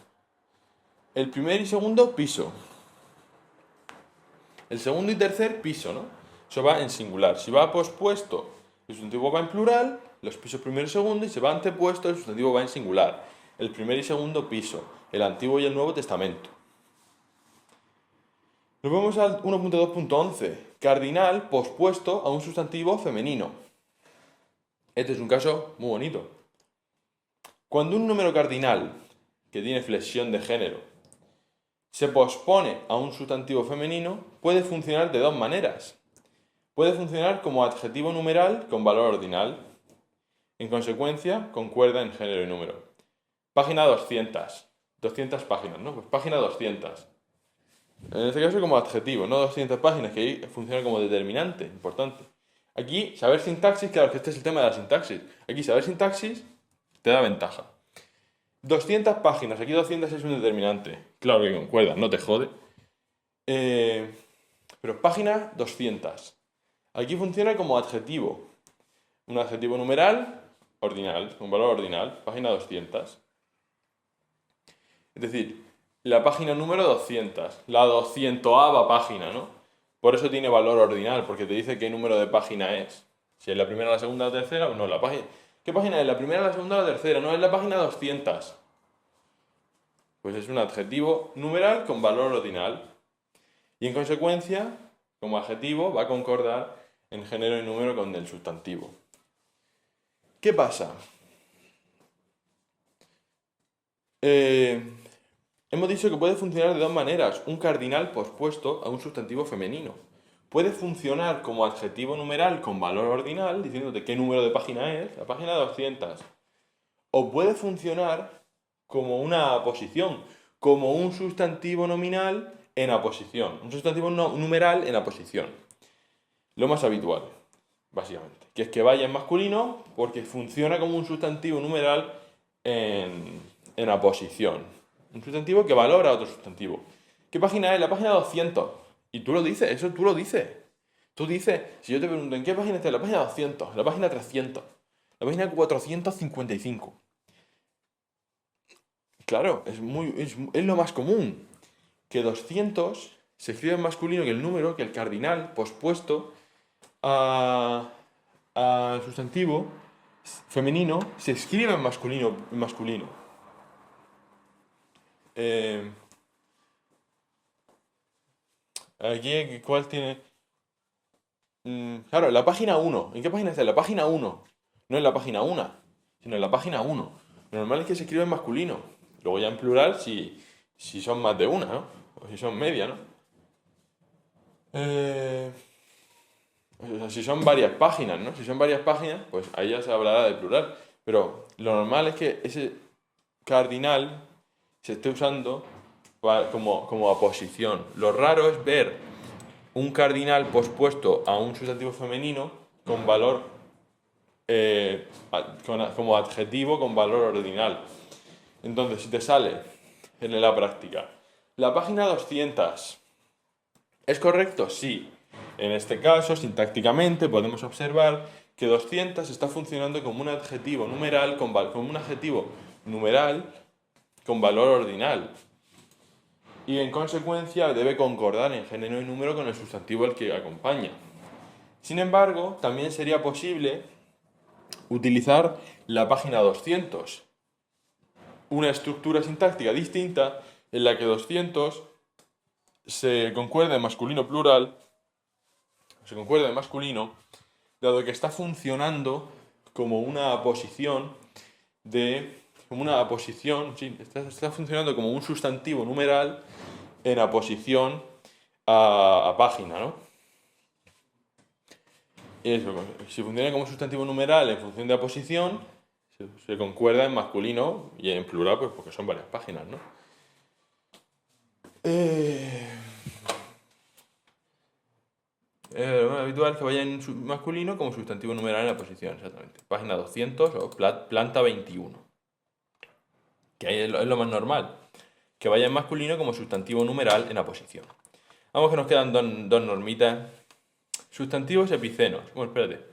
El primer y segundo piso. El segundo y tercer piso, ¿no? Eso va en singular. Si va pospuesto, el sustantivo va en plural, los pisos primero y segundo, y si va antepuesto, el sustantivo va en singular. El primer y segundo piso, el Antiguo y el Nuevo Testamento. Nos vamos al 1.2.11. Cardinal pospuesto a un sustantivo femenino. Este es un caso muy bonito. Cuando un número cardinal, que tiene flexión de género, se pospone a un sustantivo femenino, puede funcionar de dos maneras. Puede funcionar como adjetivo numeral con valor ordinal. En consecuencia, concuerda en género y número. Página 200. 200 páginas, ¿no? Pues página 200. En este caso como adjetivo, no 200 páginas, que ahí funciona como determinante, importante. Aquí, saber sintaxis, claro que este es el tema de la sintaxis. Aquí, saber sintaxis te da ventaja. 200 páginas, aquí 200 es un determinante. Claro que concuerda, no te jode. Pero página 200. Aquí funciona como adjetivo. Un adjetivo numeral, ordinal, un valor ordinal, página 200. Es decir, la página número 200, la 200ª página, ¿no? Por eso tiene valor ordinal, porque te dice qué número de página es. Si es la primera, la segunda, la tercera, o no, la página... ¿Qué página es? ¿La primera, la segunda o la tercera? No, es la página 200. Pues es un adjetivo numeral con valor ordinal. Y en consecuencia, como adjetivo, va a concordar en género y número con el sustantivo. ¿Qué pasa? Hemos dicho que puede funcionar de dos maneras. Un cardinal pospuesto a un sustantivo femenino. Puede funcionar como adjetivo numeral con valor ordinal, diciéndote qué número de página es, la página 200. O puede funcionar como una aposición, como un sustantivo nominal en aposición. Un sustantivo numeral en aposición. Lo más habitual. básicamente. Que es que vaya en masculino porque funciona como un sustantivo numeral en aposición. Un sustantivo que valora a otro sustantivo. ¿Qué página es? La página 200. Y tú lo dices, eso tú lo dices. Tú dices, si yo te pregunto, ¿en qué página está? La página 200, la página 300, la página 455. Claro, es lo más común. Que 200 se escribe en masculino que el número, que el cardinal pospuesto al sustantivo femenino se escribe en masculino. Aquí, ¿cuál tiene? Claro, la página 1. ¿En qué página está? En la página 1. No en la página 1, sino en la página 1. Lo normal es que se escriba en masculino. Luego ya en plural si son más de una, ¿no? O si son media, ¿no? O sea, si son varias páginas, ¿no? Si son varias páginas, pues ahí ya se hablará de plural. Pero lo normal es que ese cardinal se esté usando como aposición. Lo raro es ver un cardinal pospuesto a un sustantivo femenino con valor como adjetivo con valor ordinal. Entonces, si te sale en la práctica la página 200, ¿es correcto? Sí. En este caso, sintácticamente, podemos observar que 200 está funcionando como un adjetivo numeral como un adjetivo numeral con valor ordinal. Y en consecuencia debe concordar en género y número con el sustantivo al que acompaña. Sin embargo, también sería posible utilizar la página 200, una estructura sintáctica distinta en la que 200 se concuerda en masculino plural, se concuerda en masculino, dado que está funcionando como una aposición sí, está funcionando como un sustantivo numeral en aposición a página, ¿no? Si funciona como sustantivo numeral en función de aposición, se concuerda en masculino y en plural, pues porque son varias páginas, ¿no? Lo habitual es que vaya en masculino como sustantivo numeral en la posición, exactamente. Página 200 o planta 21. Que ahí es lo más normal. Que vaya en masculino como sustantivo numeral en aposición. Vamos que nos quedan dos normitas. Sustantivos epicenos. Bueno, espérate.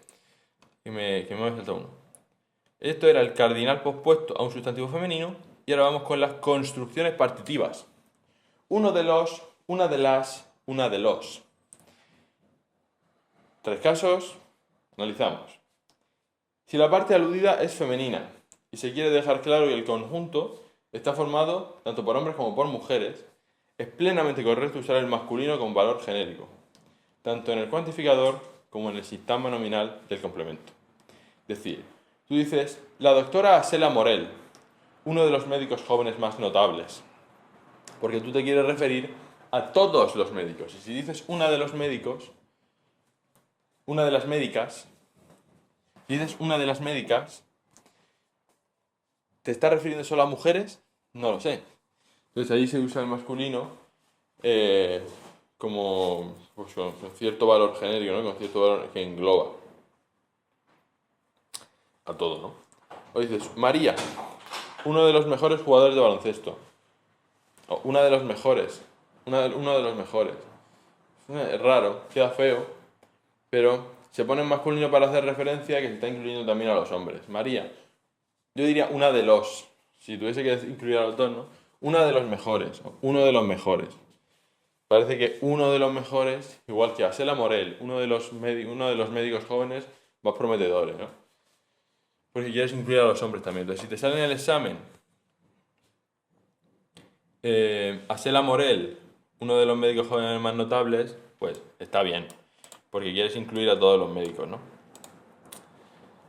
Que me ha saltado uno. Esto era el cardinal pospuesto a un sustantivo femenino. Y ahora vamos con las construcciones partitivas. Uno de los, una de las, una de los. 3 casos, analizamos. Si la parte aludida es femenina y se quiere dejar claro que el conjunto está formado tanto por hombres como por mujeres, es plenamente correcto usar el masculino con valor genérico, tanto en el cuantificador como en el sistema nominal del complemento. Es decir, tú dices, la doctora Asela Morel, uno de los médicos jóvenes más notables, porque tú te quieres referir a todos los médicos. Y si dices una de los médicos, una de las médicas, dices una de las médicas, ¿te estás refiriendo solo a mujeres? No lo sé. Entonces ahí se usa el masculino como pues, con cierto valor genérico, ¿no? Con cierto valor que engloba a todo, ¿no? O dices, María, uno de los mejores jugadores de baloncesto. O una de los mejores. Uno de los mejores. Es raro, queda feo. Pero se pone en masculino para hacer referencia que se está incluyendo también a los hombres. María, yo diría una de los, si tuviese que incluir a los dos, ¿no? Una de los mejores, uno de los mejores. Parece que uno de los mejores, igual que Asela Morel, uno de los médicos jóvenes más prometedores, ¿no? Porque quieres incluir a los hombres también. Entonces, si te sale en el examen Asela Morel, uno de los médicos jóvenes más notables, pues está bien. Porque quieres incluir a todos los médicos, ¿no?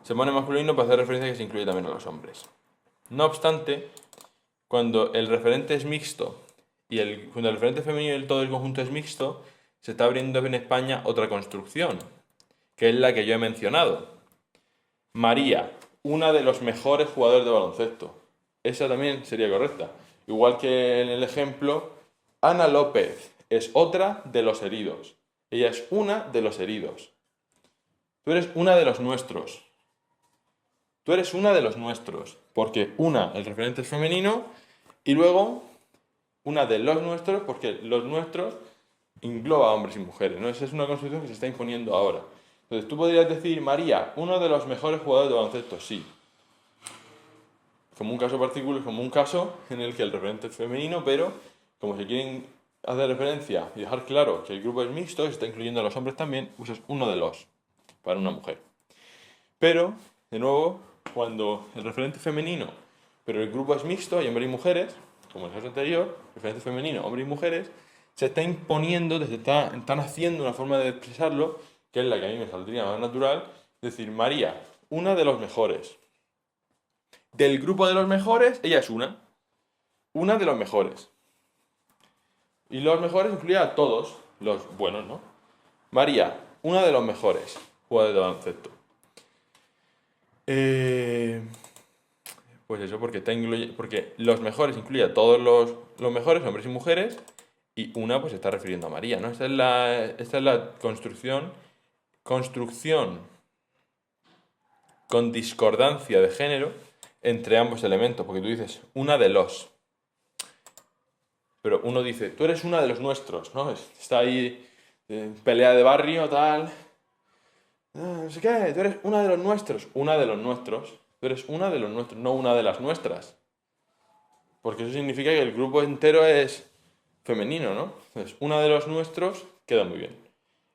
Se pone masculino para hacer referencia a que se incluye también a los hombres. No obstante, cuando el referente es mixto y cuando el referente femenino y todo el conjunto es mixto, se está abriendo en España otra construcción, que es la que yo he mencionado. María, una de los mejores jugadores de baloncesto. Esa también sería correcta. Igual que en el ejemplo, Ana López es otra de los heridos. Ella es una de los heridos. tú eres una de los nuestros. Tú eres una de los nuestros. Porque una, el referente es femenino, y luego una de los nuestros, porque los nuestros engloba a hombres y mujeres, ¿no? Esa es una construcción que se está imponiendo ahora. Entonces tú podrías decir, María, uno de los mejores jugadores de baloncesto, sí. Como un caso particular, como un caso en el que el referente es femenino, pero como se quieren hacer referencia y dejar claro que el grupo es mixto, se está incluyendo a los hombres también, usas uno de los para una mujer. Pero, de nuevo, cuando el referente es femenino, pero el grupo es mixto, hay hombres y mujeres, como en el caso anterior, referente femenino, hombres y mujeres, se está imponiendo, están haciendo una forma de expresarlo, que es la que a mí me saldría más natural, decir, María, una de los mejores. Del grupo de los mejores, ella es una de los mejores. Y los mejores incluía a todos los buenos, ¿no? María, una de los mejores jugadores de baloncesto. Pues eso, porque los mejores incluye a todos los mejores, hombres y mujeres, y una pues se está refiriendo a María, ¿no? Esta es la construcción con discordancia de género entre ambos elementos, porque tú dices una de los, pero uno dice, tú eres una de los nuestros, ¿no? Está ahí, pelea de barrio, tal, no sé qué, tú eres una de los nuestros, una de los nuestros, tú eres una de los nuestros, no una de las nuestras. Porque eso significa que el grupo entero es femenino, ¿no? Entonces, una de los nuestros queda muy bien.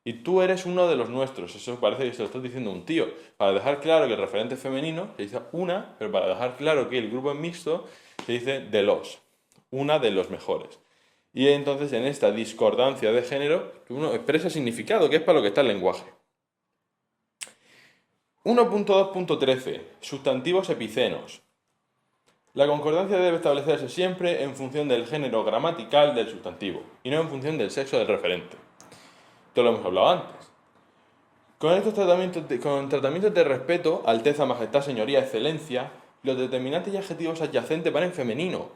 Y tú eres uno de los nuestros. Eso parece que se lo estás diciendo a un tío. Para dejar claro que el referente es femenino, se dice una, pero para dejar claro que el grupo es mixto, se dice de los. Una de los mejores. Y entonces, en esta discordancia de género, uno expresa significado, que es para lo que está el lenguaje. 1.2.13. Sustantivos epicenos. La concordancia debe establecerse siempre en función del género gramatical del sustantivo y no en función del sexo del referente. Esto lo hemos hablado antes. Con estos tratamientos de respeto, alteza, majestad, señoría, excelencia, los determinantes y adjetivos adyacentes van en femenino,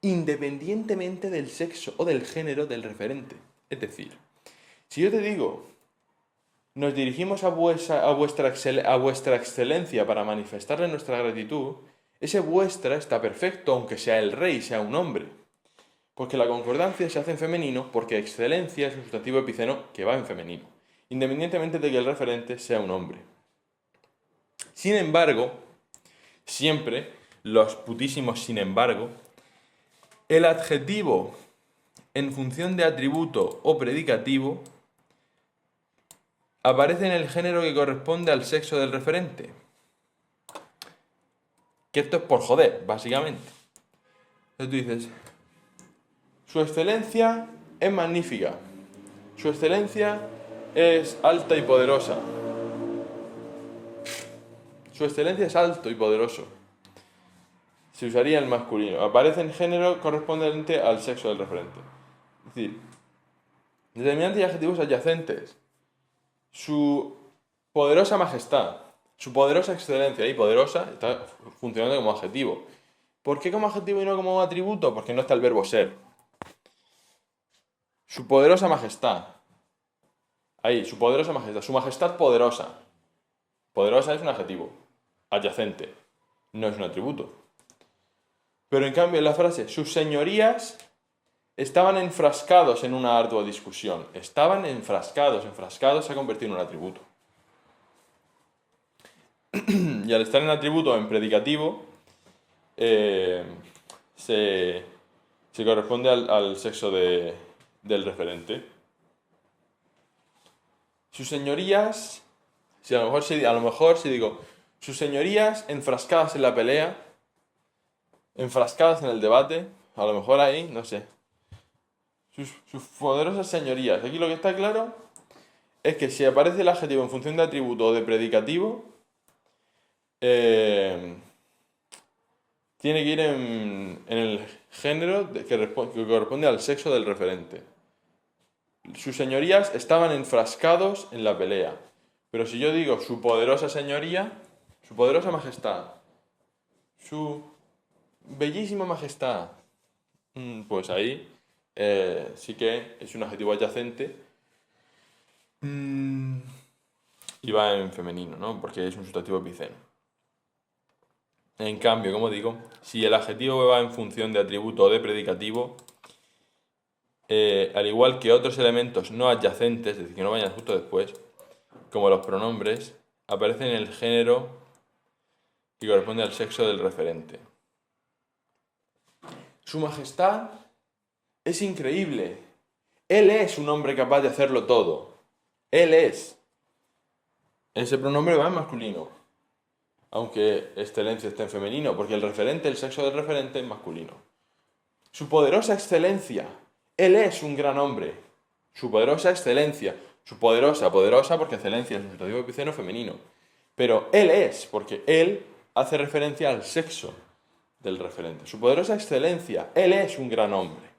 independientemente del sexo o del género del referente. Es decir, si yo te digo, nos dirigimos a vuestra excelencia para manifestarle nuestra gratitud, ese vuestra está perfecto aunque sea el rey, sea un hombre. Porque la concordancia se hace en femenino porque excelencia es un sustantivo epiceno que va en femenino, independientemente de que el referente sea un hombre. Sin embargo, siempre, los putísimos sin embargo, el adjetivo en función de atributo o predicativo aparece en el género que corresponde al sexo del referente. Que esto es por joder, básicamente. Entonces tú dices, su excelencia es magnífica, su excelencia es alta y poderosa, su excelencia es alto y poderoso. Se usaría el masculino. Aparece en género correspondiente al sexo del referente. Es decir, determinantes y adjetivos adyacentes. Su poderosa majestad, su poderosa excelencia, y poderosa está funcionando como adjetivo. ¿Por qué como adjetivo y no como atributo? Porque no está el verbo ser. Su poderosa majestad. Ahí, su poderosa majestad. Su majestad poderosa. Poderosa es un adjetivo. Adyacente. No es un atributo. Pero en cambio en la frase, sus señorías estaban enfrascados en una ardua discusión. Estaban enfrascados. Enfrascados se ha convertido en un atributo. Y al estar en atributo en predicativo, se corresponde al sexo del referente. Sus señorías, a lo mejor si digo, sus señorías enfrascadas en la pelea, enfrascadas en el debate, a lo mejor ahí, no sé. Sus poderosas señorías. Aquí lo que está claro es que si aparece el adjetivo en función de atributo o de predicativo, tiene que ir en el género que corresponde al sexo del referente. Sus señorías estaban enfrascados en la pelea. Pero si yo digo su poderosa señoría, su poderosa majestad, su bellísima majestad, pues ahí sí que es un adjetivo adyacente. y va en femenino, ¿no? Porque es un sustantivo epiceno. En cambio, como digo, si el adjetivo va en función de atributo o de predicativo, al igual que otros elementos no adyacentes, es decir, que no vayan justo después, como los pronombres, aparecen en el género que corresponde al sexo del referente. Su Majestad es increíble. Él es un hombre capaz de hacerlo todo. Él es. Ese pronombre va en masculino, aunque excelencia esté en femenino, porque el referente, el sexo del referente es masculino. Su poderosa excelencia. Él es un gran hombre. Su poderosa excelencia. Su poderosa porque excelencia es un sustantivo epiceno femenino. Pero él es, porque él hace referencia al sexo del referente. Su poderosa excelencia. Él es un gran hombre.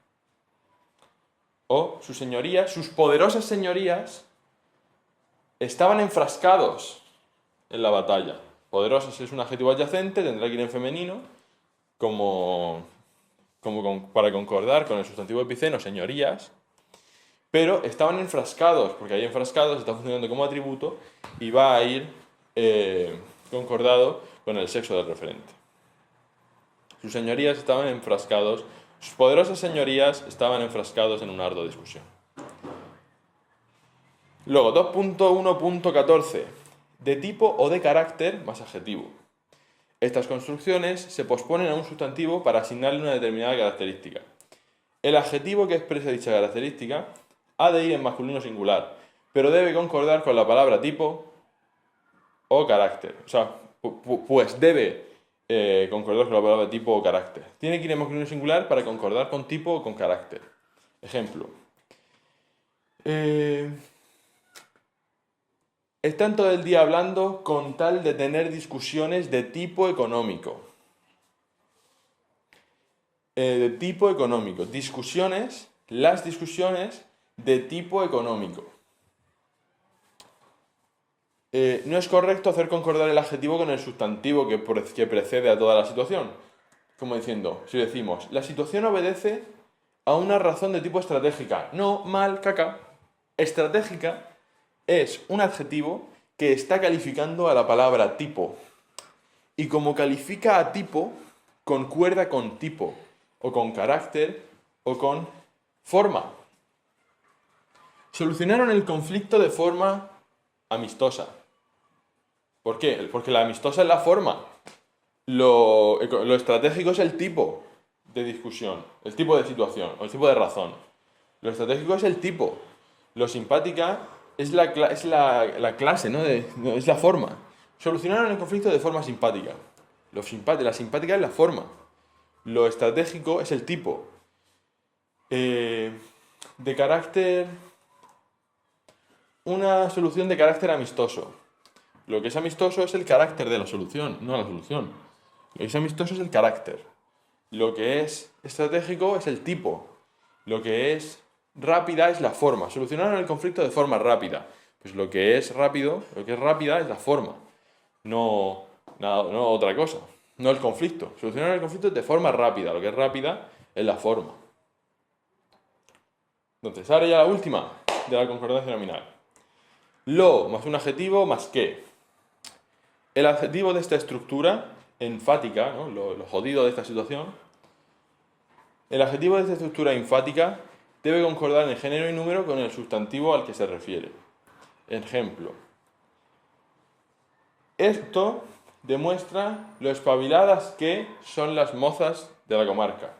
O sus señorías, sus poderosas señorías, estaban enfrascados en la batalla. Poderosas es un adjetivo adyacente, tendrá que ir en femenino, para concordar con el sustantivo epiceno, señorías, pero estaban enfrascados, porque ahí enfrascados está funcionando como atributo y va a ir concordado con el sexo del referente. Sus señorías estaban enfrascados, sus poderosas señorías estaban enfrascados en una ardua discusión. Luego, 2.1.14. De tipo o de carácter más adjetivo. Estas construcciones se posponen a un sustantivo para asignarle una determinada característica. El adjetivo que expresa dicha característica ha de ir en masculino singular, pero debe concordar con la palabra tipo o carácter. O sea, pues debe concordar con la palabra tipo o carácter. Tiene que ir en masculino singular para concordar con tipo o con carácter. Ejemplo. Están todo el día hablando con tal de tener discusiones de tipo económico. De tipo económico. Las discusiones de tipo económico. No es correcto hacer concordar el adjetivo con el sustantivo que precede a toda la situación. Como diciendo, si decimos, la situación obedece a una razón de tipo estratégica. No, mal, caca. Estratégica es un adjetivo que está calificando a la palabra tipo. Y como califica a tipo, concuerda con tipo, o con carácter, o con forma. Solucionaron el conflicto de forma amistosa. ¿Por qué? Porque la amistosa es la forma. Lo estratégico es el tipo de discusión, el tipo de situación, o el tipo de razón. Lo estratégico es el tipo. Lo simpática es la clase, ¿no? Es la forma. Solucionaron el conflicto de forma simpática. La simpática es la forma. Lo estratégico es el tipo. De carácter... Una solución de carácter amistoso. Lo que es amistoso es el carácter de la solución, no la solución. Lo que es amistoso es el carácter. Lo que es estratégico es el tipo. Lo que es rápida es la forma. Solucionaron el conflicto de forma rápida. Pues lo que es rápido, lo que es rápida es la forma. No otra cosa. No el conflicto. Solucionaron el conflicto de forma rápida. Lo que es rápida es la forma. Entonces, ahora ya la última de la concordancia nominal. Lo más un adjetivo más que. El adjetivo de esta estructura enfática, ¿no? Lo jodido de esta situación. El adjetivo de esta estructura enfática debe concordar en género y número con el sustantivo al que se refiere. Ejemplo. Esto demuestra lo espabiladas que son las mozas de la comarca.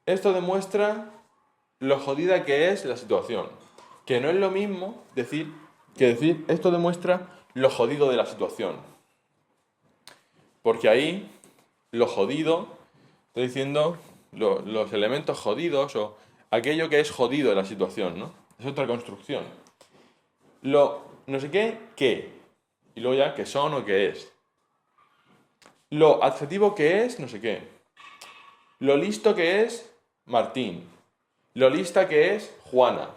Esto demuestra lo jodida que es la situación. Que no es lo mismo decir esto demuestra lo jodido de la situación. Porque ahí lo jodido está diciendo los elementos jodidos o aquello que es jodido de la situación, ¿no? Es otra construcción. Lo no sé qué. Y luego ya que son o que es. Lo adjetivo que es, no sé qué. Lo listo que es Martín. Lo lista que es Juana.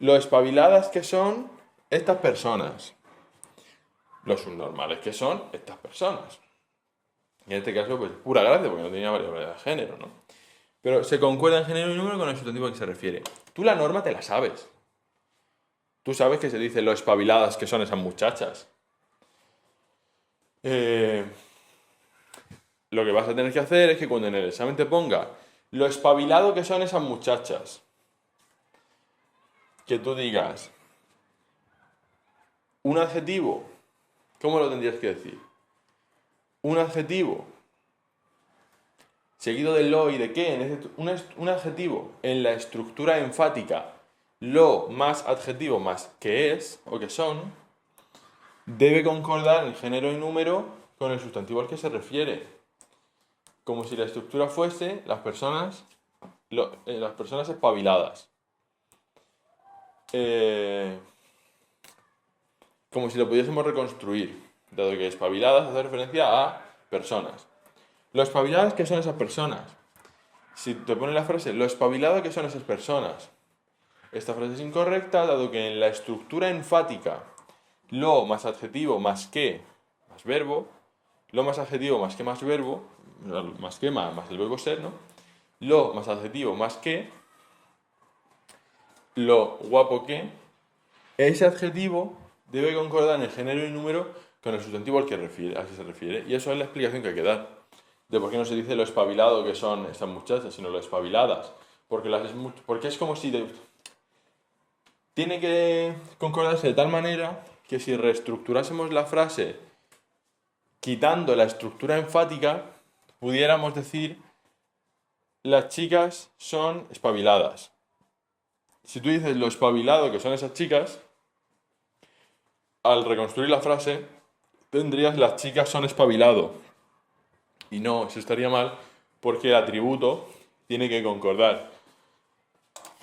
Lo espabiladas que son estas personas. Lo subnormales que son estas personas. Y en este caso, pues pura gracia, porque no tenía variabilidad de género, ¿no? Pero se concuerda en género y número con el sustantivo a que se refiere. Tú la norma te la sabes. Tú sabes que se dice lo espabiladas que son esas muchachas. Lo que vas a tener que hacer es que cuando en el examen te ponga lo espabilado que son esas muchachas, que tú digas un adjetivo, ¿cómo lo tendrías que decir? Un adjetivo seguido de lo y de qué, un adjetivo en la estructura enfática, lo más adjetivo más que es o que son, debe concordar el género y número con el sustantivo al que se refiere. Como si la estructura fuese las personas espabiladas. Como si lo pudiésemos reconstruir, dado que espabiladas hace referencia a personas. Lo espabiladas que son esas personas. Si te pone la frase, lo espabilado que son esas personas, esta frase es incorrecta, dado que en la estructura enfática, lo más adjetivo más que más verbo, lo más adjetivo más que más verbo, más que más el verbo ser, ¿no? Lo más adjetivo más que, lo guapo que, ese adjetivo debe concordar en el género y número con el sustantivo al que se refiere. Y eso es la explicación que hay que dar. De por qué no se dice lo espabilado que son estas muchachas, sino lo espabiladas. Porque es como si... Tiene que concordarse de tal manera que si reestructurásemos la frase quitando la estructura enfática, pudiéramos decir las chicas son espabiladas. Si tú dices lo espabilado que son esas chicas, al reconstruir la frase tendrías las chicas son espabilado. Y no, eso estaría mal porque el atributo tiene que concordar.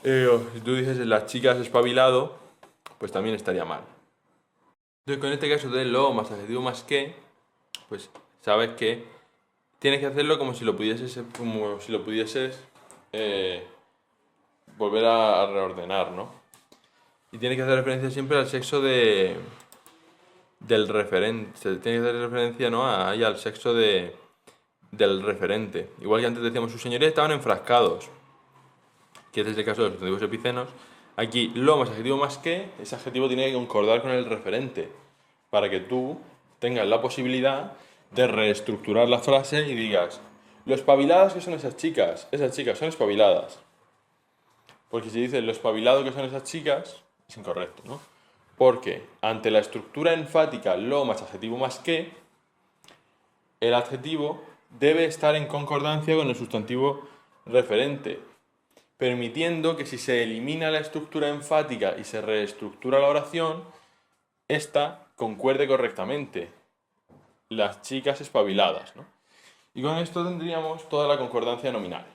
Si tú dices las chicas espabilado, pues también estaría mal. Entonces, con este caso de lo más adjetivo más que, pues sabes que tienes que hacerlo como si lo pudieses volver a reordenar, ¿no? Y tienes que hacer referencia siempre al sexo del referente. Tienes que hacer referencia, ¿no? Al sexo del referente. Igual que antes decíamos, sus señorías estaban enfrascados, que este es el caso de los sustantivos epicenos. Aquí, lo más adjetivo más que, ese adjetivo tiene que concordar con el referente, para que tú tengas la posibilidad de reestructurar la frase y digas, lo espabiladas que son esas chicas son espabiladas. Porque si dices lo espabilado que son esas chicas, es incorrecto, ¿no? Porque ante la estructura enfática lo más adjetivo más que, el adjetivo debe estar en concordancia con el sustantivo referente, permitiendo que si se elimina la estructura enfática y se reestructura la oración, esta concuerde correctamente. Las chicas espabiladas, ¿no? Y con esto tendríamos toda la concordancia nominal.